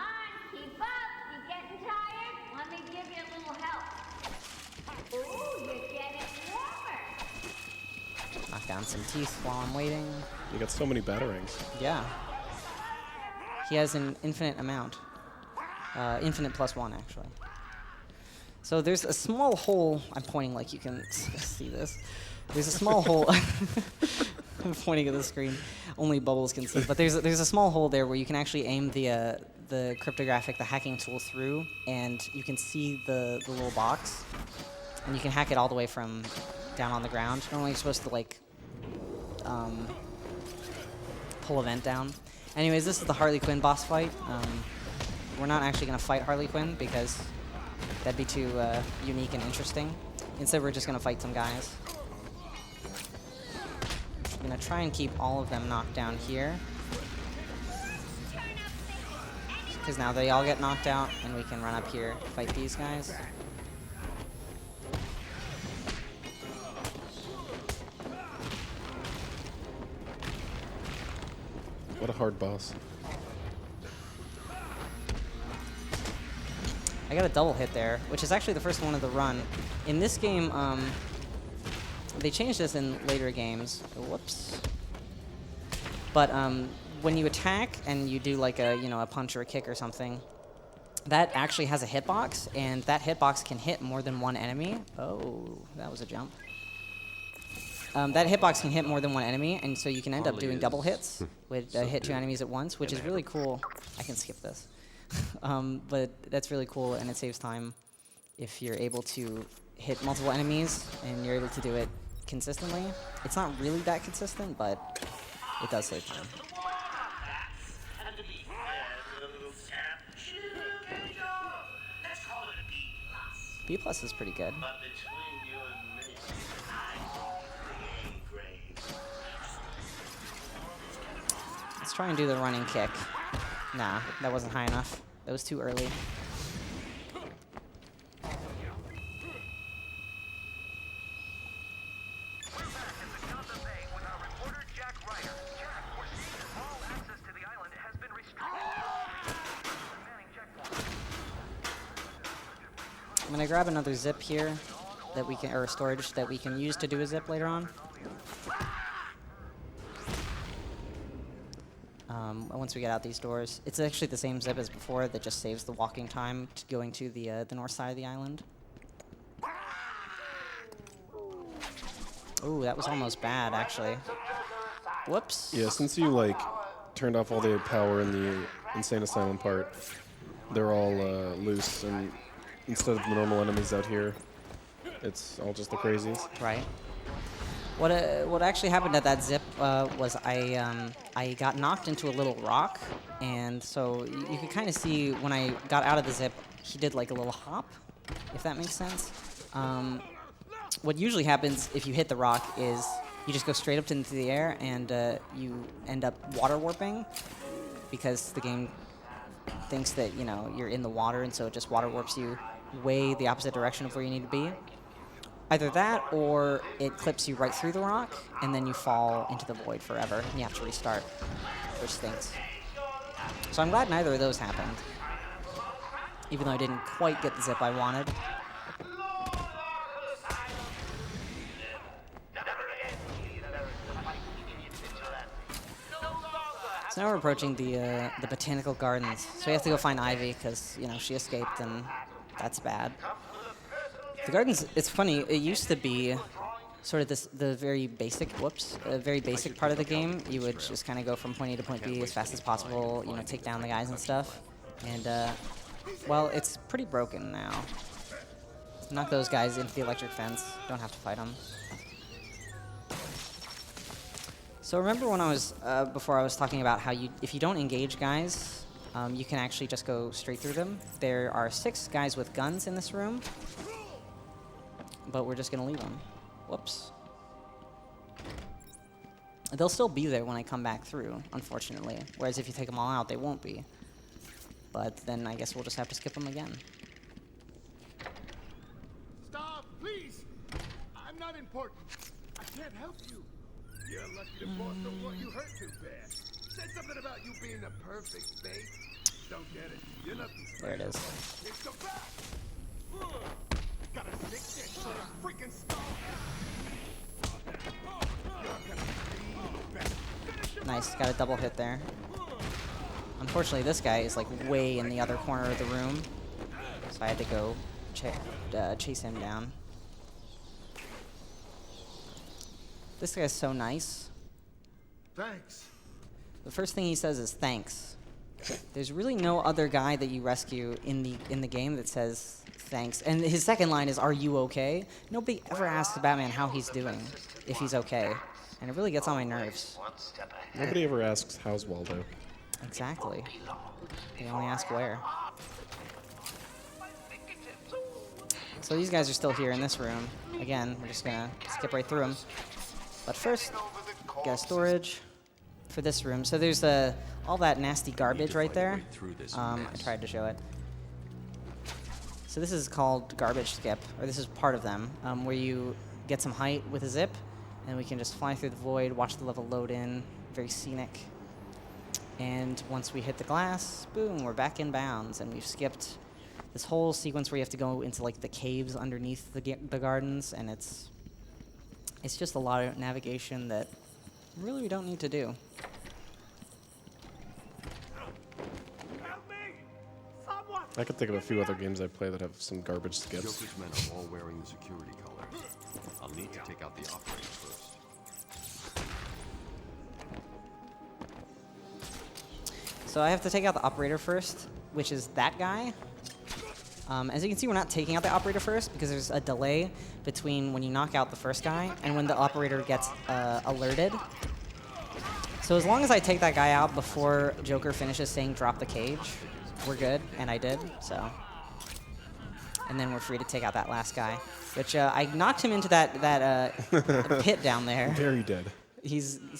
Knock down some teeth while I'm waiting. You got so many batarangs. Yeah. He has an infinite amount. Infinite +1, actually. So there's a small hole. I'm pointing like you can see this. There's a small hole. I'm pointing at the screen. Only Bubbles can see. But there's a small hole there where you can actually aim the cryptographic, the hacking tool through, and you can see the little box. And you can hack it all the way from down on the ground. Normally you're supposed to pull a vent down. Anyways, this is the Harley Quinn boss fight. We're not actually going to fight Harley Quinn because that'd be too unique and interesting. Instead, we're just going to fight some guys. I'm going to try and keep all of them knocked down here, because now they all get knocked out, and we can run up here, fight these guys. What a hard boss. I got a double hit there, which is actually the first one of the run. In this game, they changed this in later games. Whoops. But when you attack and you do like a punch or a kick or something, that actually has a hitbox, and that hitbox can hit more than one enemy. Oh, that was a jump. that hitbox can hit more than one enemy, and so you can end up doing double hits with hit 2 enemies at once, which is really cool. I can skip this. But that's really cool, and it saves time if you're able to hit multiple enemies and you're able to do it consistently. It's not really that consistent, but it does save time. B+ is pretty good. Let's try and do the running kick. Nah, that wasn't high enough. That was too early. I'm gonna grab another zip here that we can, or storage that we can use to do a zip later on. Once we get out these doors, it's actually the same zip as before that just saves the walking time to going to the north side of the island. Ooh, that was almost bad, actually. Whoops. Yeah, since you like turned off all the power in the Insane Asylum part, they're all loose, and instead of the normal enemies out here, it's all just the crazies. Right. What actually happened at that zip was I got knocked into a little rock, and so you could kind of see when I got out of the zip, he did like a little hop, if that makes sense. What usually happens if you hit the rock is you just go straight up into the air, and you end up water warping because the game thinks that, you know, you're in the water, and so it just water warps you way the opposite direction of where you need to be. Either that, or it clips you right through the rock, and then you fall into the void forever, and you have to restart, which stinks. So I'm glad neither of those happened, even though I didn't quite get the zip I wanted. So now we're approaching the botanical gardens. So we have to go find Ivy, because, you know, she escaped, and that's bad. The gardens, it's funny, it used to be sort of the very basic, very basic part of the game. You would just kind of go from point A to point B as fast as possible, you know, take down the guys and stuff. And, well, it's pretty broken now. Knock those guys into the electric fence. Don't have to fight them. So remember when I was, before I was talking about how if you don't engage guys, you can actually just go straight through them. There are 6 guys with guns in this room, but we're just gonna leave them. Whoops. They'll still be there when I come back through, unfortunately. Whereas if you take them all out, they won't be. But then I guess we'll just have to skip them again. Stop, please! I'm not important. I can't help you. You're lucky the boss don't want you hurt too bad. Said something about you being the perfect bait. Don't get it. You're nothing special. There it is. It's the back. Got a sick dish to the freaking skull. Nice, got a double hit there. Unfortunately, this guy is like way in the other corner of the room, so I had to go chase him down. This guy's so nice. Thanks. The first thing he says is thanks. There's really no other guy that you rescue in the game that says thanks. And his second line is, "Are you okay?" Nobody ever asks Batman how he's doing, if he's okay, and it really gets on my nerves. Nobody ever asks, "How's Waldo?" Exactly. They only ask where. So these guys are still here in this room. Again, we're just gonna skip right through them. But first, get a storage for this room. So there's all that nasty garbage right there. I tried to show it. So this is called garbage skip, or this is part of them, where you get some height with a zip, and we can just fly through the void, watch the level load in, very scenic. And once we hit the glass, boom, we're back in bounds, and we've skipped this whole sequence where you have to go into like the caves underneath the gardens, and it's just a lot of navigation that really we don't need to do. I could think of a few other games I play that have some garbage skips. Joker's men are all wearing the security colors. I'll need to take out the operators first. So I have to take out the operator first, which is that guy. As you can see, we're not taking out the operator first because there's a delay between when you knock out the first guy and when the operator gets alerted. So as long as I take that guy out before Joker finishes saying drop the cage, we're good, and I did, so. And then we're free to take out that last guy, which I knocked him into that pit down there. Very dead.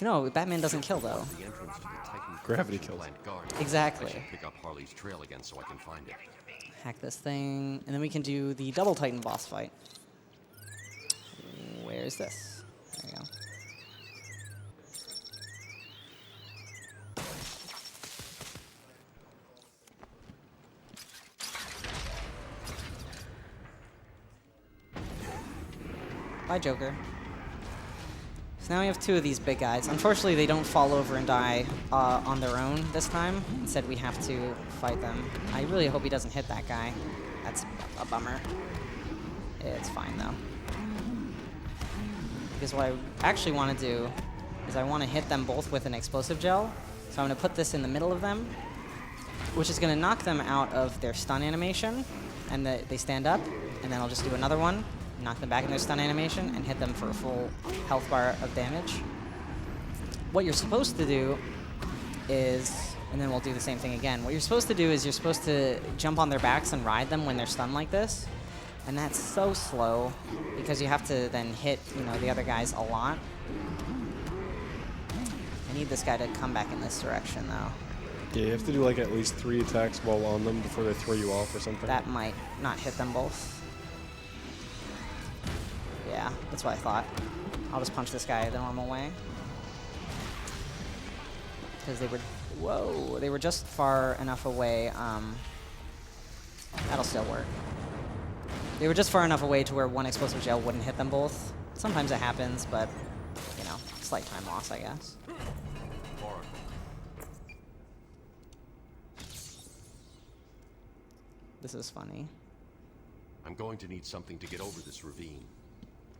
No, Batman doesn't kill, though. Gravity kills. Exactly. I should pick up Harley's trail again so I can find it. Hack this thing, and then we can do the Double Titan boss fight. Where is this? There we go. Bye, Joker. So now we have two of these big guys. Unfortunately, they don't fall over and die on their own this time. Instead, we have to fight them. I really hope he doesn't hit that guy. That's a bummer. It's fine, though. Because what I actually want to do is I want to hit them both with an explosive gel. So I'm going to put this in the middle of them, which is going to knock them out of their stun animation. And they stand up, and then I'll just do another one. Knock them back in their stun animation and hit them for a full health bar of damage. What you're supposed to do is, and then we'll do the same thing again. What you're supposed to do is you're supposed to jump on their backs and ride them when they're stunned like this. And that's so slow because you have to then hit, the other guys a lot. I need this guy to come back in this direction, though. Yeah, you have to do like at least 3 attacks while on them before they throw you off or something. That might not hit them both. Yeah, that's what I thought. I'll just punch this guy the normal way. Because they were just far enough away. That'll still work. They were just far enough away to where one explosive gel wouldn't hit them both. Sometimes it happens, but, slight time loss, I guess. This is funny. I'm going to need something to get over this ravine.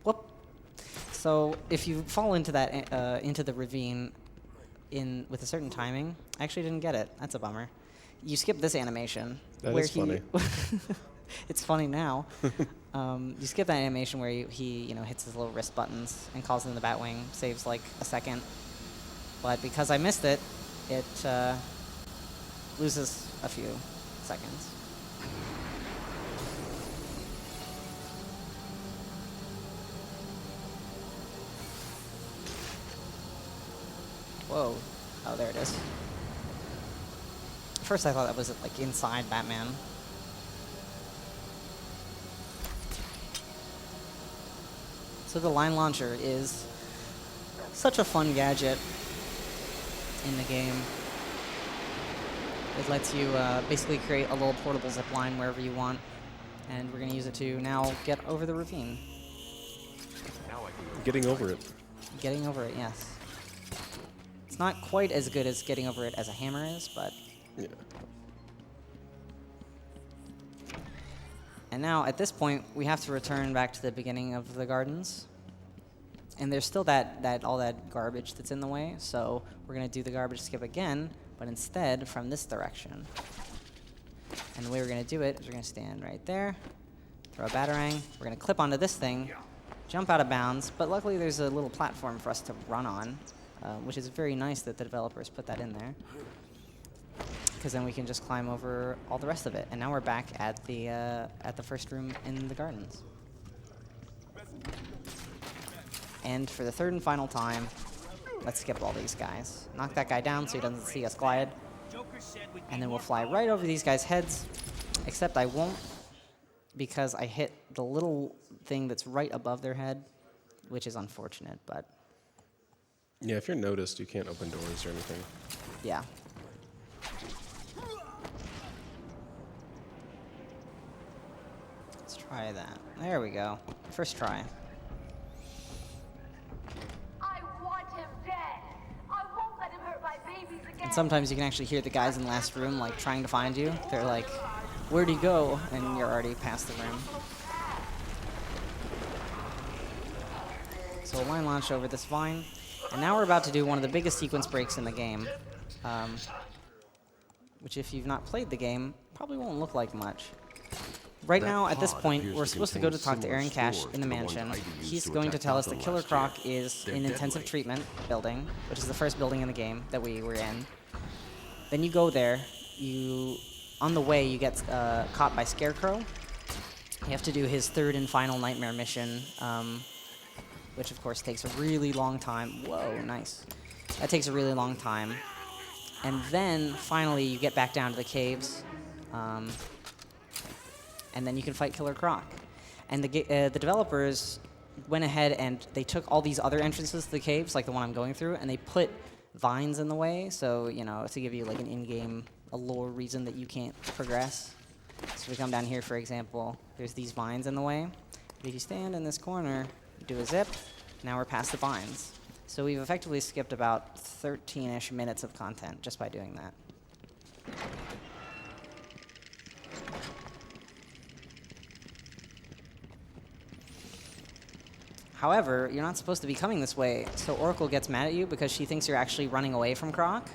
Whoop. So if you fall into that into the ravine with a certain timing, I actually didn't get it. That's a bummer. You skip this animation. That is funny. It's funny now. You skip that animation where he hits his little wrist buttons and calls in the Batwing, saves like a second. But because I missed it, it loses a few seconds. Whoa. Oh, there it is. At first I thought that was like inside Batman. So the line launcher is such a fun gadget in the game. It lets you basically create a little portable zip line wherever you want. And we're going to use it to now get over the ravine. Getting over it. Getting over it, yes. It's not quite as good as getting over it as a hammer is, but... Yeah. And now, at this point, we have to return back to the beginning of the gardens. And there's still all that garbage that's in the way, so we're going to do the garbage skip again, but instead from this direction. And the way we're going to do it is we're going to stand right there, throw a batarang, we're going to clip onto this thing, jump out of bounds, but luckily there's a little platform for us to run on. Which is very nice that the developers put that in there. Because then we can just climb over all the rest of it. And now we're back at the first room in the gardens. And for the third and final time, let's skip all these guys. Knock that guy down so he doesn't see us glide. And then we'll fly right over these guys' heads. Except I won't, because I hit the little thing that's right above their head, which is unfortunate, but... Yeah, if you're noticed, you can't open doors or anything. Yeah. Let's try that. There we go. First try. I want him dead. I won't let him hurt my babies again. And sometimes you can actually hear the guys in the last room like trying to find you. They're like, "Where'd he go?" And you're already past the room. So a line launch over this vine. And now we're about to do one of the biggest sequence breaks in the game. which if you've not played the game, probably won't look like much. Right now, at this point, we're supposed to go to talk to Aaron Cash in the mansion. He's going to tell us that Killer Croc is in intensive treatment building, which is the first building in the game that we were in. Then you go there. On the way, you get caught by Scarecrow. You have to do his third and final nightmare mission, which of course takes a really long time. Whoa, nice. That takes a really long time. And then, finally, you get back down to the caves. And then you can fight Killer Croc. And the developers went ahead and they took all these other entrances to the caves, like the one I'm going through, and they put vines in the way, so, you know, to give you like an in-game, a lore reason that you can't progress. So we come down here, for example, there's these vines in the way. If you stand in this corner, do a zip, now we're past the vines. So we've effectively skipped about 13-ish minutes of content just by doing that. However, you're not supposed to be coming this way, so Oracle gets mad at you because she thinks you're actually running away from Croc.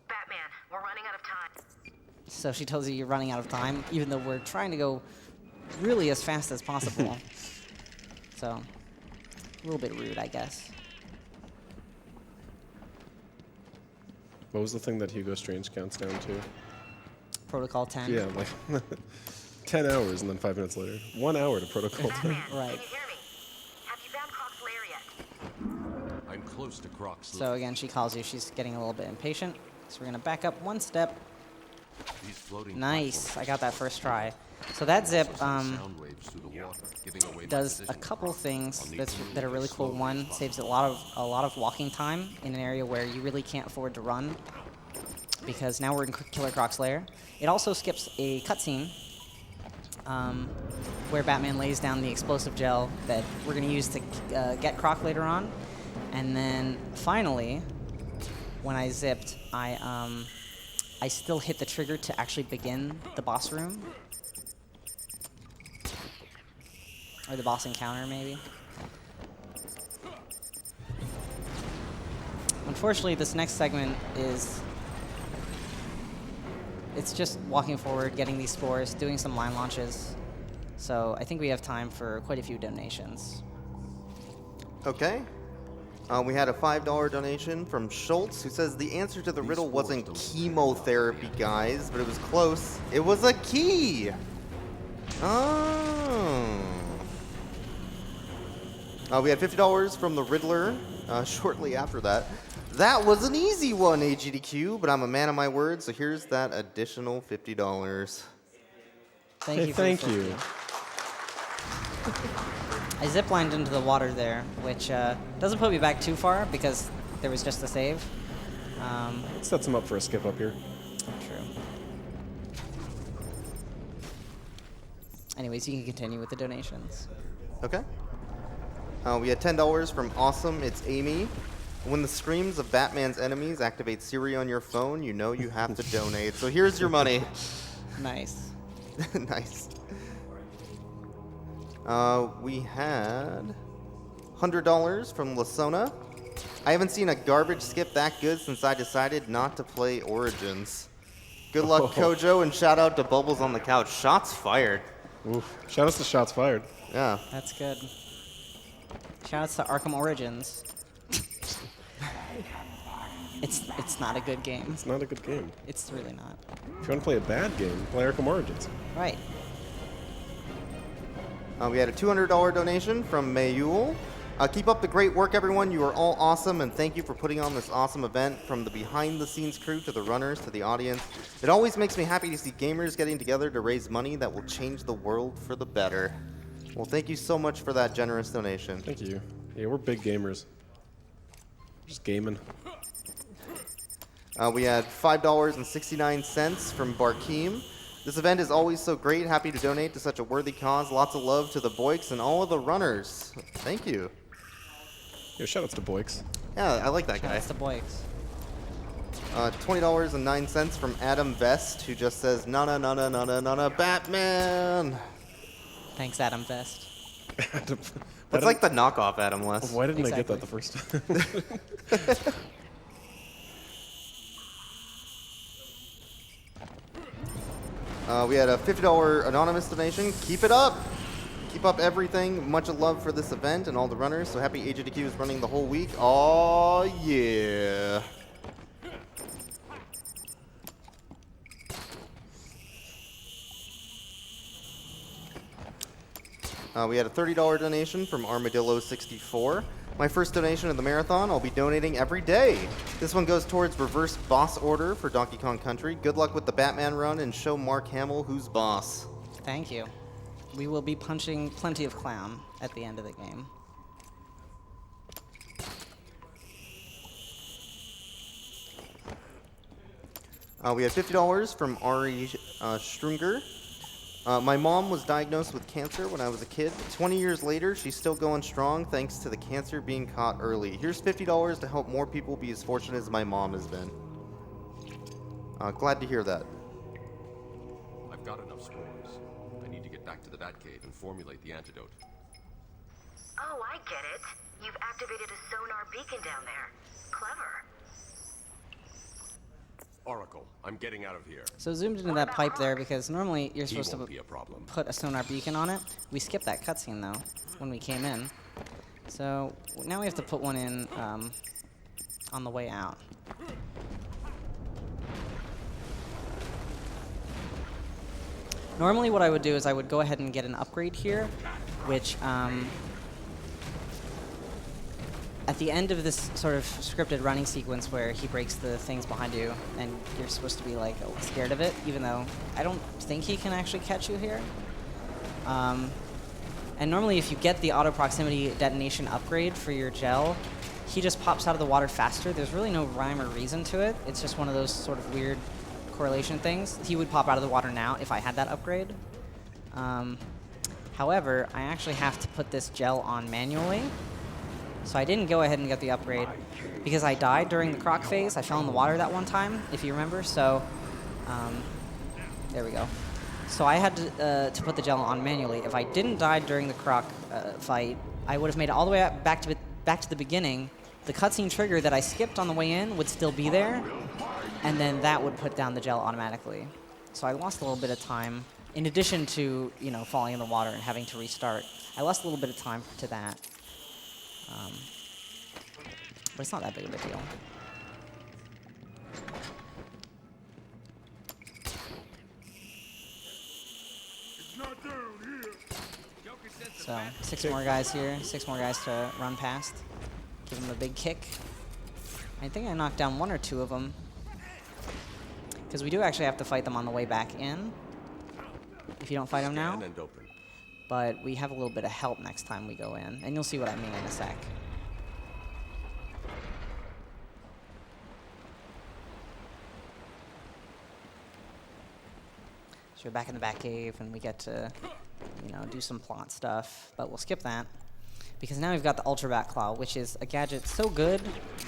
Batman, we're running out of time. So she tells you you're running out of time, even though we're trying to go really as fast as possible. So, a little bit rude, I guess. What was the thing that Hugo Strange counts down to? Protocol 10. Yeah, like 10 hours and then 5 minutes later. 1 hour to Protocol 10. Right. Can you hear me? Have you found Croc's lair yet? I'm close to Croc's So again, she calls you. She's getting a little bit impatient. So we're going to back up one step. These floating Nice. I got that first try. So that zip sound waves through the water, giving away my does a position. couple things I'll need that to are really cool. slowly One, follow. saves a lot of walking time in an area where you really can't afford to run, because now we're in Killer Croc's lair. It also skips a cutscene where Batman lays down the explosive gel that we're going to use to get Croc later on. And then finally, when I zipped, I still hit the trigger to actually begin the boss room. Or the boss encounter, maybe. Unfortunately, this next segment it's just walking forward, getting these spores, doing some line launches. So I think we have time for quite a few donations. Okay. We had a $5 donation from Schultz, who says the answer to the riddle wasn't chemotherapy, guys, but it was close. It was a key. Oh. We had $50 from the Riddler shortly after that. That was an easy one, AGDQ, but I'm a man of my word, so here's that additional $50. Thank Hey, you. thank you. I ziplined into the water there, which doesn't put me back too far because there was just a save. Sets him up for a skip up here. True. Anyways, you can continue with the donations. Okay. We had $10 from Awesome. It's Amy. When the screams of Batman's enemies activate Siri on your phone, you know you have to donate. So here's your money. Nice. Nice. We had $100 from Lasona. I haven't seen a garbage skip that good since I decided not to play Origins. Good luck, Kojo, and shout out to Bubbles on the Couch. Shots fired. Oof. Shout out to shots fired. Yeah. That's good. Shoutouts to Arkham Origins. It's not a good game. It's not a good game. It's really not. If you want to play a bad game, play Arkham Origins. Right. We had a $200 donation from Mayul. Keep up the great work, everyone. You are all awesome, and thank you for putting on this awesome event. From the behind-the-scenes crew to the runners to the audience, it always makes me happy to see gamers getting together to raise money that will change the world for the better. Well, thank you so much for that generous donation. Thank you. Yeah, we're big gamers. Just gaming. We had $5.69 from Barkeem. This event is always so great. Happy to donate to such a worthy cause. Lots of love to the Boyks and all of the runners. Thank you. Yeah, shout outs to Boyks. Yeah, I like that guy. That's the Boyks. $20.09 from Adam Vest, who just says, na Batman. Thanks, Adam Vest. It's like the knockoff Adam West. Why didn't I get that the first time? We had a $50 anonymous donation. Keep it up. Keep up everything. Much love for this event and all the runners. So happy AGDQ is running the whole week. Oh, yeah. We had a $30 donation from Armadillo64. My first donation of the marathon, I'll be donating every day. This one goes towards reverse boss order for Donkey Kong Country. Good luck with the Batman run and show Mark Hamill who's boss. Thank you. We will be punching plenty of clown at the end of the game. We had $50 from Ari Strunger. My mom was diagnosed with cancer when I was a kid. 20 years later, she's still going strong thanks to the cancer being caught early. Here's $50 to help more people be as fortunate as my mom has been. Glad to hear that. I've got enough spores. I need to get back to the Batcave and formulate the antidote. Oh, I get it. You've activated a sonar beacon down there. Clever. Oracle, I'm getting out of here. So zoomed into that pipe there because normally you're supposed to Be a problem. put a sonar beacon on it. We skipped that cutscene though when we came in. So now we have to put one in on the way out. Normally what I would do is I would go ahead and get an upgrade here, which at the end of this sort of scripted running sequence where he breaks the things behind you and you're supposed to be like scared of it, even though I don't think he can actually catch you here. And normally if you get the auto proximity detonation upgrade for your gel, he just pops out of the water faster. There's really no rhyme or reason to it. It's just one of those sort of weird correlation things. He would pop out of the water now if I had that upgrade. However, I actually have to put this gel on manually. So I didn't go ahead and get the upgrade because I died during the croc phase. I fell in the water that one time, if you remember. So there we go. So I had to put the gel on manually. If I didn't die during the croc fight, I would have made it all the way back to the beginning. The cutscene trigger that I skipped on the way in would still be there, and then that would put down the gel automatically. So I lost a little bit of time. In addition to falling in the water and having to restart, I lost a little bit of time to that. But it's not that big of a deal. So 6 more guys here, 6 more guys to run past. Give them a big kick. I think I knocked down 1 or 2 of them. Because we do actually have to fight them on the way back in. If you don't fight them now. But we have a little bit of help next time we go in. And you'll see what I mean in a sec. So we're back in the Batcave and we get to, do some plot stuff. But we'll skip that. Because now we've got the Ultra Bat Claw, which is a gadget so good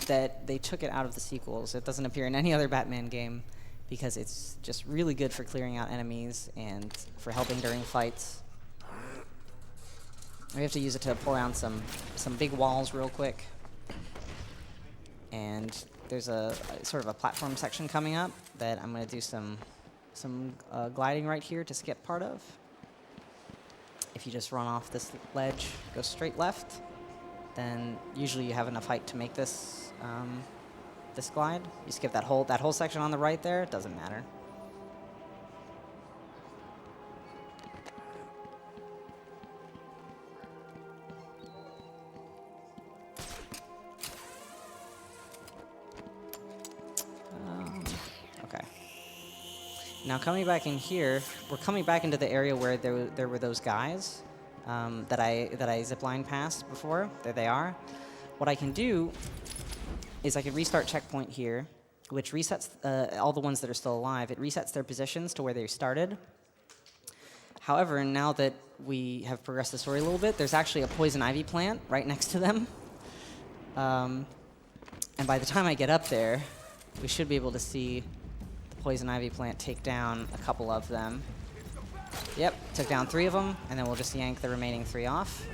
that they took it out of the sequels. It doesn't appear in any other Batman game because it's just really good for clearing out enemies and for helping during fights. We have to use it to pull down some big walls real quick. And there's a sort of a platform section coming up that I'm going to do some gliding right here to skip part of. If you just run off this ledge, go straight left, then usually you have enough height to make this this glide. You skip that whole section on the right there, it doesn't matter. Okay. Now coming back in here, we're coming back into the area where there were those guys that I ziplined past before. There they are. What I can do is I can restart checkpoint here, which resets all the ones that are still alive. It resets their positions to where they started. However, now that we have progressed the story a little bit, there's actually a poison ivy plant right next to them. And by the time I get up there, we should be able to see the poison ivy plant take down a couple of them. Yep, took down 3 of them, and then we'll just yank the remaining 3 off.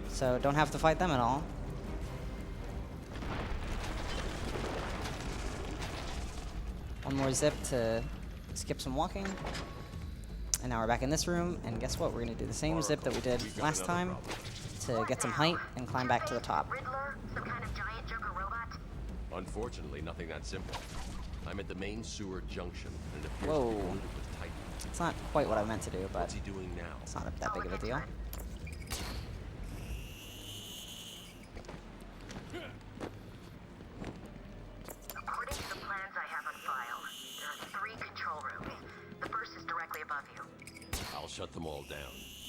So don't have to fight them at all. One more zip to skip some walking. And now we're back in this room, and guess what? We're going to do the same zip that we did last time to get some height and climb back to the top. Riddler? Some kind of giant Joker robot? Unfortunately, nothing that simple. I'm at the main sewer junction, and it appears Whoa. to be polluted with Titan. It's not quite what I meant to do, but What's he doing now? it's not that big of a deal. According to the plans I have on file, there are 3 control rooms. The first is directly above you. I'll shut them all down.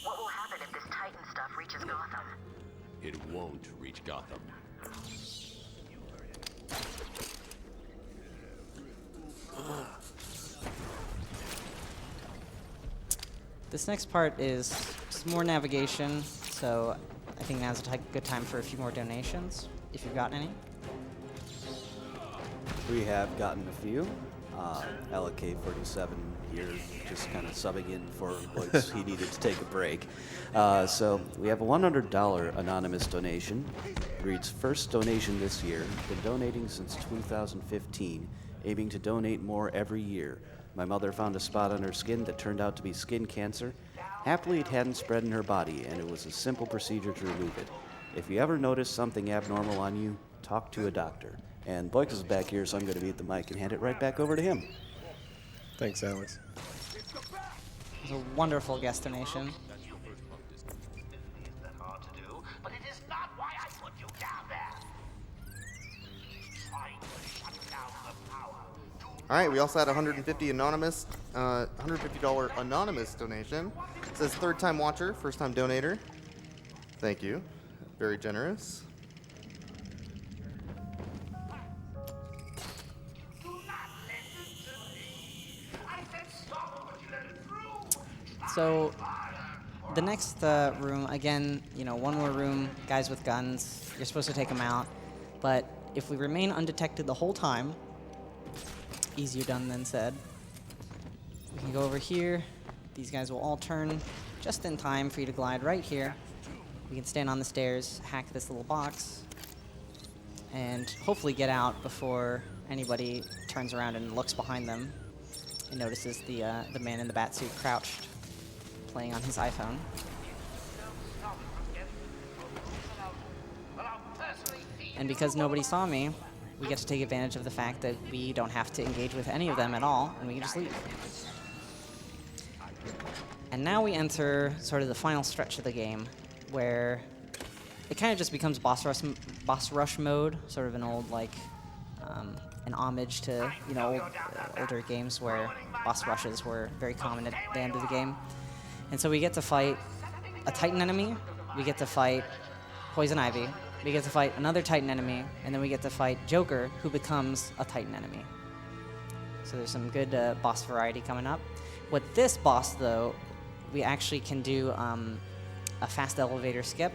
What will happen if this Titan stuff reaches Gotham? It won't reach Gotham. This next part is just more navigation, so I think now's a good time for a few more donations, if you've gotten any. We have gotten a few. LK47 here, just kind of subbing in for Boyce. He needed to take a break. So we have a $100 anonymous donation. Reads, first donation this year. Been donating since 2015, aiming to donate more every year. My mother found a spot on her skin that turned out to be skin cancer. Happily, it hadn't spread in her body, and it was a simple procedure to remove it. If you ever notice something abnormal on you, talk to a doctor. And Boyce is back here, so I'm going to beat the mic and hand it right back over to him. Thanks, Alex. It was a wonderful guest donation. All right, we also had a $150 anonymous donation. It says third time watcher, first time donator. Thank you, very generous. So the next room, again, you know, one more room, guys with guns. You're supposed to take them out, but if we remain undetected the whole time, easier done than said. We can go over here. These guys will all turn just in time for you to glide right here. We can stand on the stairs, hack this little box, and hopefully get out before anybody turns around and looks behind them and notices the man in the bat suit crouched, playing on his iPhone. And because nobody saw me, we get to take advantage of the fact that we don't have to engage with any of them at all, and we can just leave. And now we enter sort of the final stretch of the game, where it kind of just becomes boss rush mode, sort of an old, like, an homage to, you know, older games where boss rushes were very common at the end of the game. And so we get to fight a Titan enemy, we get to fight Poison Ivy, we get to fight another Titan enemy, and then we get to fight Joker, who becomes a Titan enemy. So there's some good boss variety coming up. With this boss, though, we actually can do a fast elevator skip.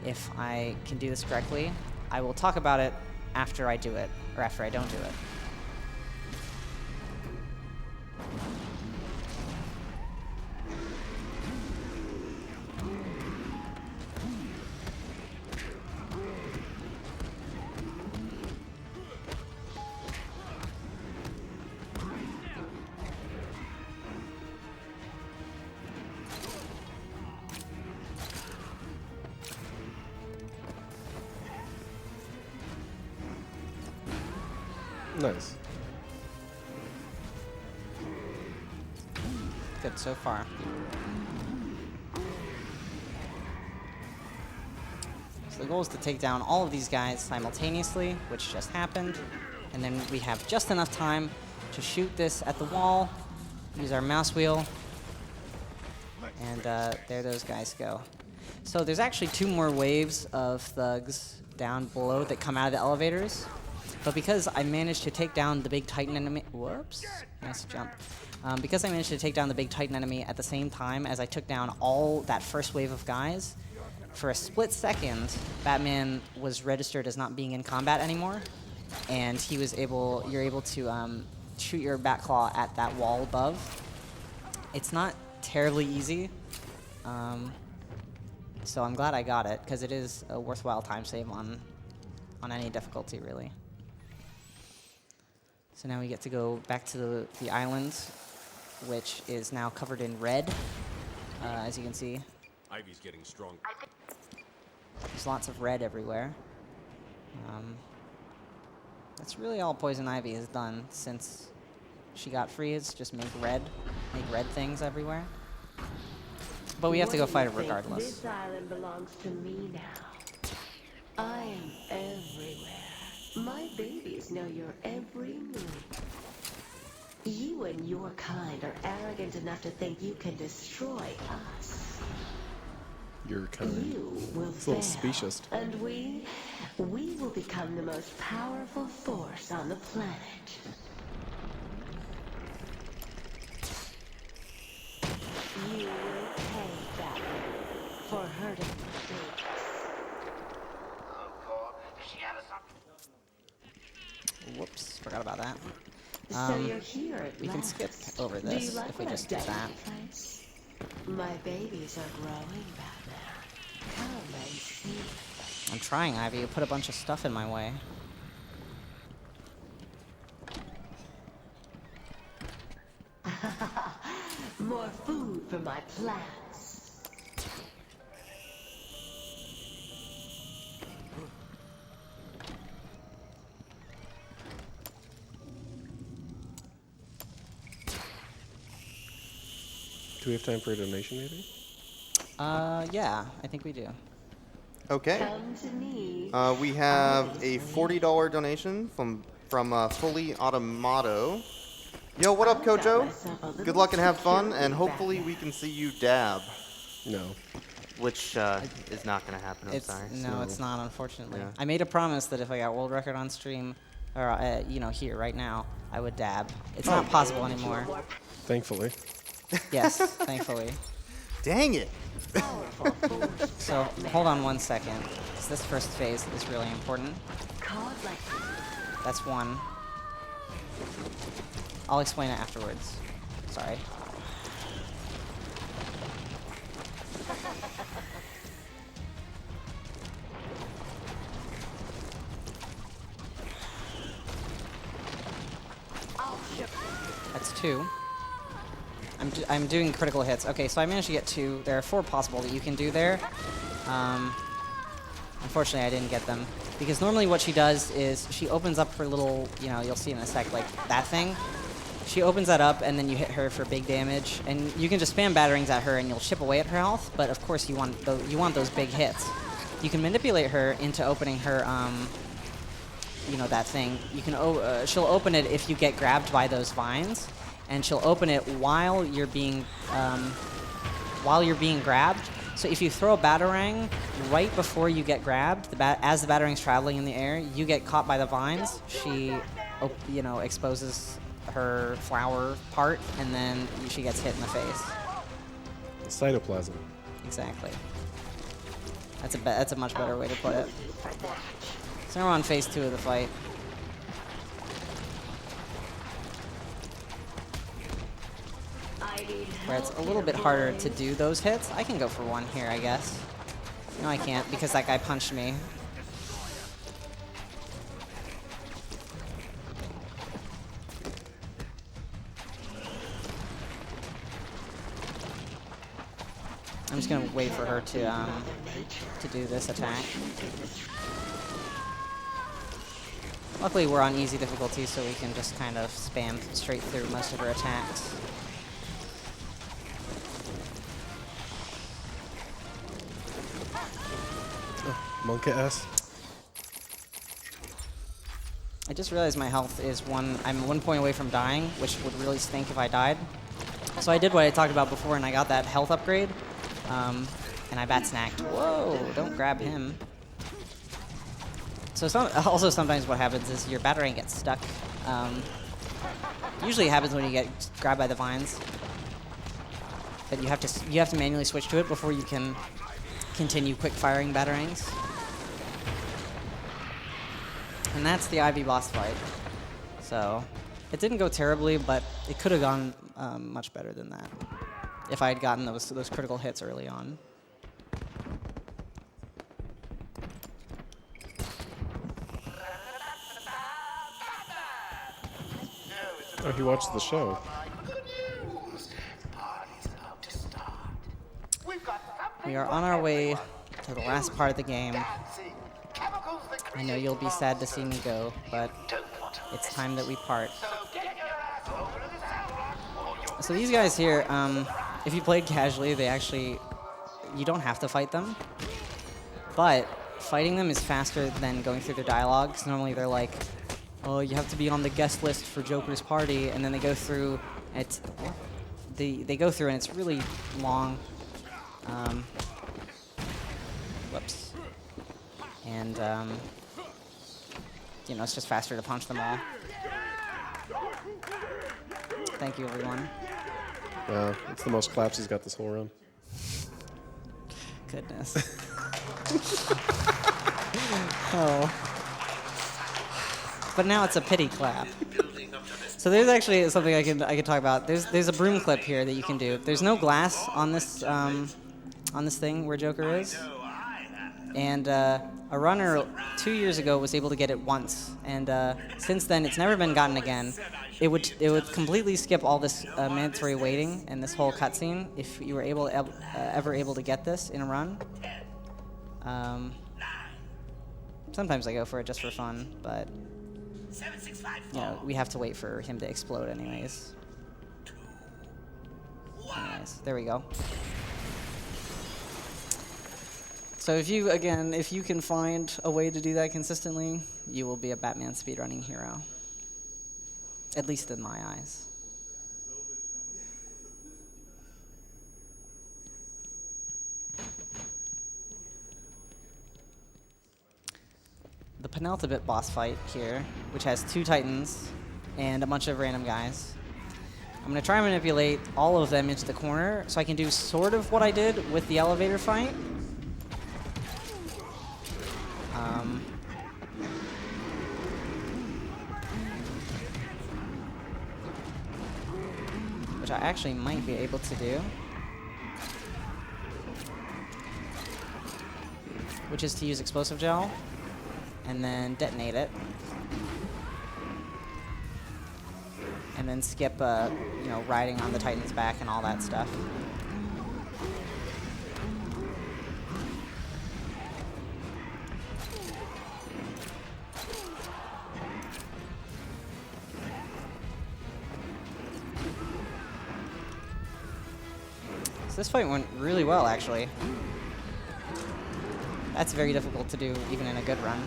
If I can do this correctly, I will talk about it after I do it, or after I don't do it. Nice. Good so far. So the goal is to take down all of these guys simultaneously, which just happened. And then we have just enough time to shoot this at the wall, use our mouse wheel, and there those guys go. So there's actually 2 more waves of thugs down below that come out of the elevators. But because I managed to take down the big Titan enemy, whoops, nice jump. Because I managed to take down the big Titan enemy at the same time as I took down all that first wave of guys, for a split second, Batman was registered as not being in combat anymore, and he was you're able to shoot your Batclaw at that wall above. It's not terribly easy, so I'm glad I got it, because it is a worthwhile time save on any difficulty, really. So now we get to go back to the island which is now covered in red, as you can see. Ivy's getting strong. There's lots of red everywhere. That's really all Poison Ivy has done since she got free, is just make red things everywhere. But we have to go fight her regardless. This island belongs to me now. I am everywhere. My babies know your every move. You and your kind are arrogant enough to think you can destroy us. Your kind. You will It's a little fail, specious. and we will become the most powerful force on the planet. You will pay that for hurting my babies. Whoops, forgot about that. So you're here at we can last. skip over Do you this like if we what just I've do done that. to the place? My babies are growing, Batman. Come and see. I'm trying, Ivy. You put a bunch of stuff in my way. More food for my plants. Do we have time for a donation, maybe? Yeah, I think we do. Okay. Come to me. We have a $40 donation from Fully Automato. Yo, what up, Kojo? Good luck and have fun, and hopefully we can see you dab. No. Which is not going to happen, I'm sorry. No, it's not, unfortunately. Yeah. I made a promise that if I got world record on stream, or you know, here right now, I would dab. It's not possible anymore. Thankfully. Yes, thankfully. Dang it! So hold on 1 second. 'Cause this first phase is really important. That's one. I'll explain it afterwards. Sorry. That's two. I'm doing critical hits. Okay, so I managed to get two. There are 4 possible that you can do there. Unfortunately, I didn't get them. Because normally what she does is she opens up her little, you know, you'll see in a sec, like that thing. She opens that up, and then you hit her for big damage. And you can just spam batterings at her, and you'll chip away at her health. But of course, you want those big hits. You can manipulate her into opening her, you know, that thing. You can she'll open it if you get grabbed by those vines, and she'll open it while you're being grabbed. So if you throw a batarang right before you get grabbed, as the batarang's traveling in the air, you get caught by the vines. She, you know, exposes her flower part, and then she gets hit in the face. The cytoplasm. Exactly. That's a much better way to put it. So we're on phase 2 of the fight. Where it's a little bit harder to do those hits. I can go for one here, I guess. No, I can't, because that guy punched me. I'm just gonna wait for her to do this attack. Luckily, we're on easy difficulty, so we can just kind of spam straight through most of her attacks. Monk ass. I just realized my health is I'm 1 point away from dying, which would really stink if I died. So I did what I talked about before, and I got that health upgrade. And I bat snacked. Whoa, don't grab him. So also sometimes what happens is your batarang gets stuck. Usually it happens when you get grabbed by the vines. But you have to manually switch to it before you can continue quick firing batarangs. And that's the Ivy boss fight. So it didn't go terribly, but it could have gone much better than that if I had gotten those critical hits early on. Oh, he watched the show. We are on our way to the last part of the game. I know you'll be sad to see me go, but it's time that we part. So these guys here, if you played casually, you don't have to fight them. But fighting them is faster than going through their dialogue, 'cause normally they're like, oh, you have to be on the guest list for Joker's party, and then they go through, they go through and it's really long. Whoops. And, you know, it's just faster to punch them all. Thank you, everyone. It's the most claps he's got this whole run. Goodness. Oh. But now it's a pity clap. So there's actually something I can talk about. There's a broom clip here that you can do. There's no glass on this thing where Joker is, and a runner 2 years ago was able to get it once, and since then it's never been gotten again. It would completely skip all this mandatory waiting and this whole cutscene if you were ever able to get this in a run. Sometimes I go for it just for fun, but you know, we have to wait for him to explode anyways. There we go. So if you can find a way to do that consistently, you will be a Batman speedrunning hero. At least in my eyes. The penultimate boss fight here, which has 2 Titans and a bunch of random guys. I'm going to try and manipulate all of them into the corner so I can do sort of what I did with the elevator fight. Which I actually might be able to do. Which is to use explosive gel and then detonate it. And then skip, you know, riding on the Titan's back and all that stuff. This fight went really well, actually. That's very difficult to do, even in a good run.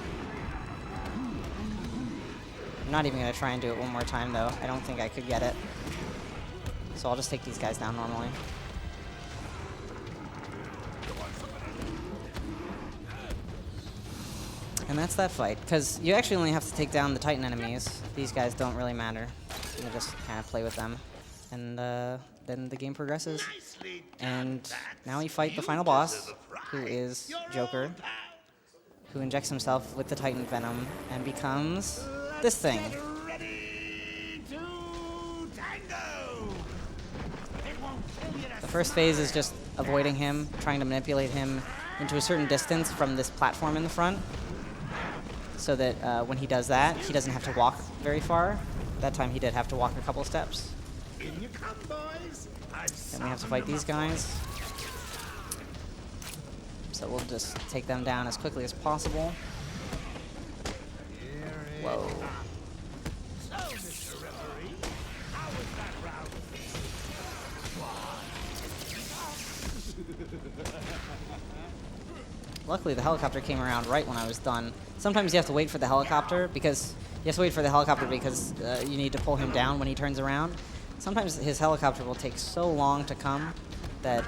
I'm not even going to try and do it one more time, though. I don't think I could get it. So I'll just take these guys down normally. And that's that fight, because you actually only have to take down the Titan enemies. These guys don't really matter. You just kind of play with them. And then the game progresses. And now we fight the final boss, who is Joker, who injects himself with the Titan Venom and becomes this thing. The first phase is just avoiding him, trying to manipulate him into a certain distance from this platform in the front, so that when he does that, he doesn't have to walk very far. That time he did have to walk a couple steps. In you come, boys. Then we have to fight these guys. So we'll just take them down as quickly as possible. Whoa. So, Mr. Referee, how was that round? Luckily, the helicopter came around right when I was done. Sometimes you have to wait for the helicopter because you need to pull him down when he turns around. Sometimes his helicopter will take so long to come that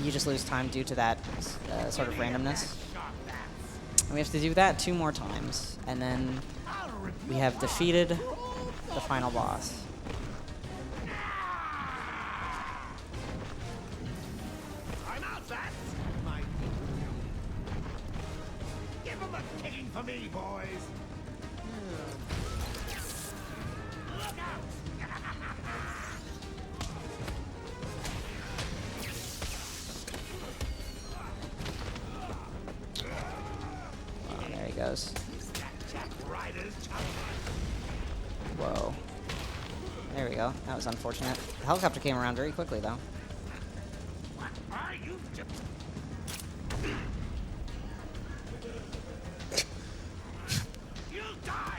you just lose time due to that sort of randomness. And we have to do that 2 more times, and then we have defeated the final boss. I'm out, Bats. My give him a kicking for me, boys. Look out! There he goes. Whoa. There we go. That was unfortunate. The helicopter came around very quickly, though. What are you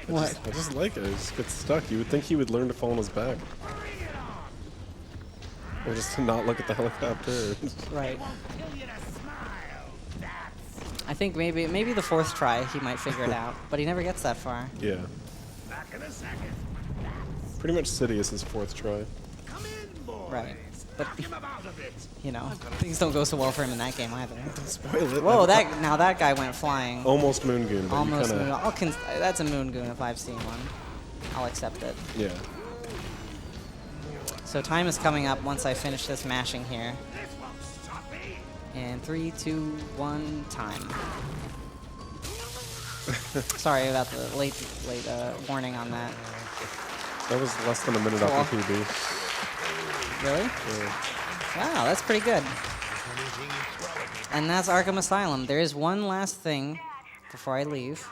What? I just like it. It just gets stuck. You would think he would learn to fall on his back. Or just to not look at the helicopter. Right. I think maybe the fourth try he might figure it out, but he never gets that far. Yeah. Pretty much Sidious's fourth try. Right. But you know, things don't go so well for him in that game either. Spoil it. Whoa, now that guy went flying. Almost Moon Goon, but Almost you Moon. That's a Moon Goon if I've seen one. I'll accept it. Yeah. So time is coming up once I finish this mashing here. And 3, 2, 1, time. Sorry about the late warning on that. That was less than a minute off the PB. Really? Yeah. Wow, that's pretty good. And that's Arkham Asylum. There is one last thing before I leave.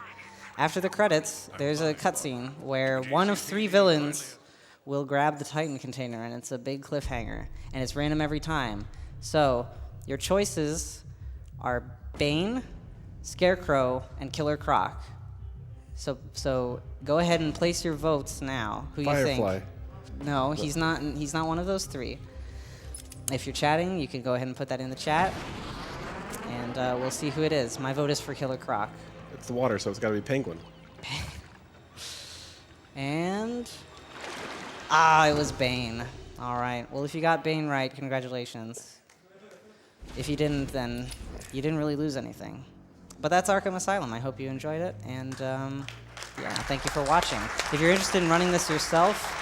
After the credits, there's a cutscene where one of 3 villains will grab the Titan container, and it's a big cliffhanger, and it's random every time. So your choices are Bane, Scarecrow, and Killer Croc. So go ahead and place your votes now. Who you think? Firefly. No, he's not one of those 3. If you're chatting, you can go ahead and put that in the chat, and we'll see who it is. My vote is for Killer Croc. It's the water, so it's got to be Penguin. And it was Bane. All right. Well, if you got Bane right, congratulations. If you didn't, then you didn't really lose anything. But that's Arkham Asylum. I hope you enjoyed it, and yeah, thank you for watching. If you're interested in running this yourself,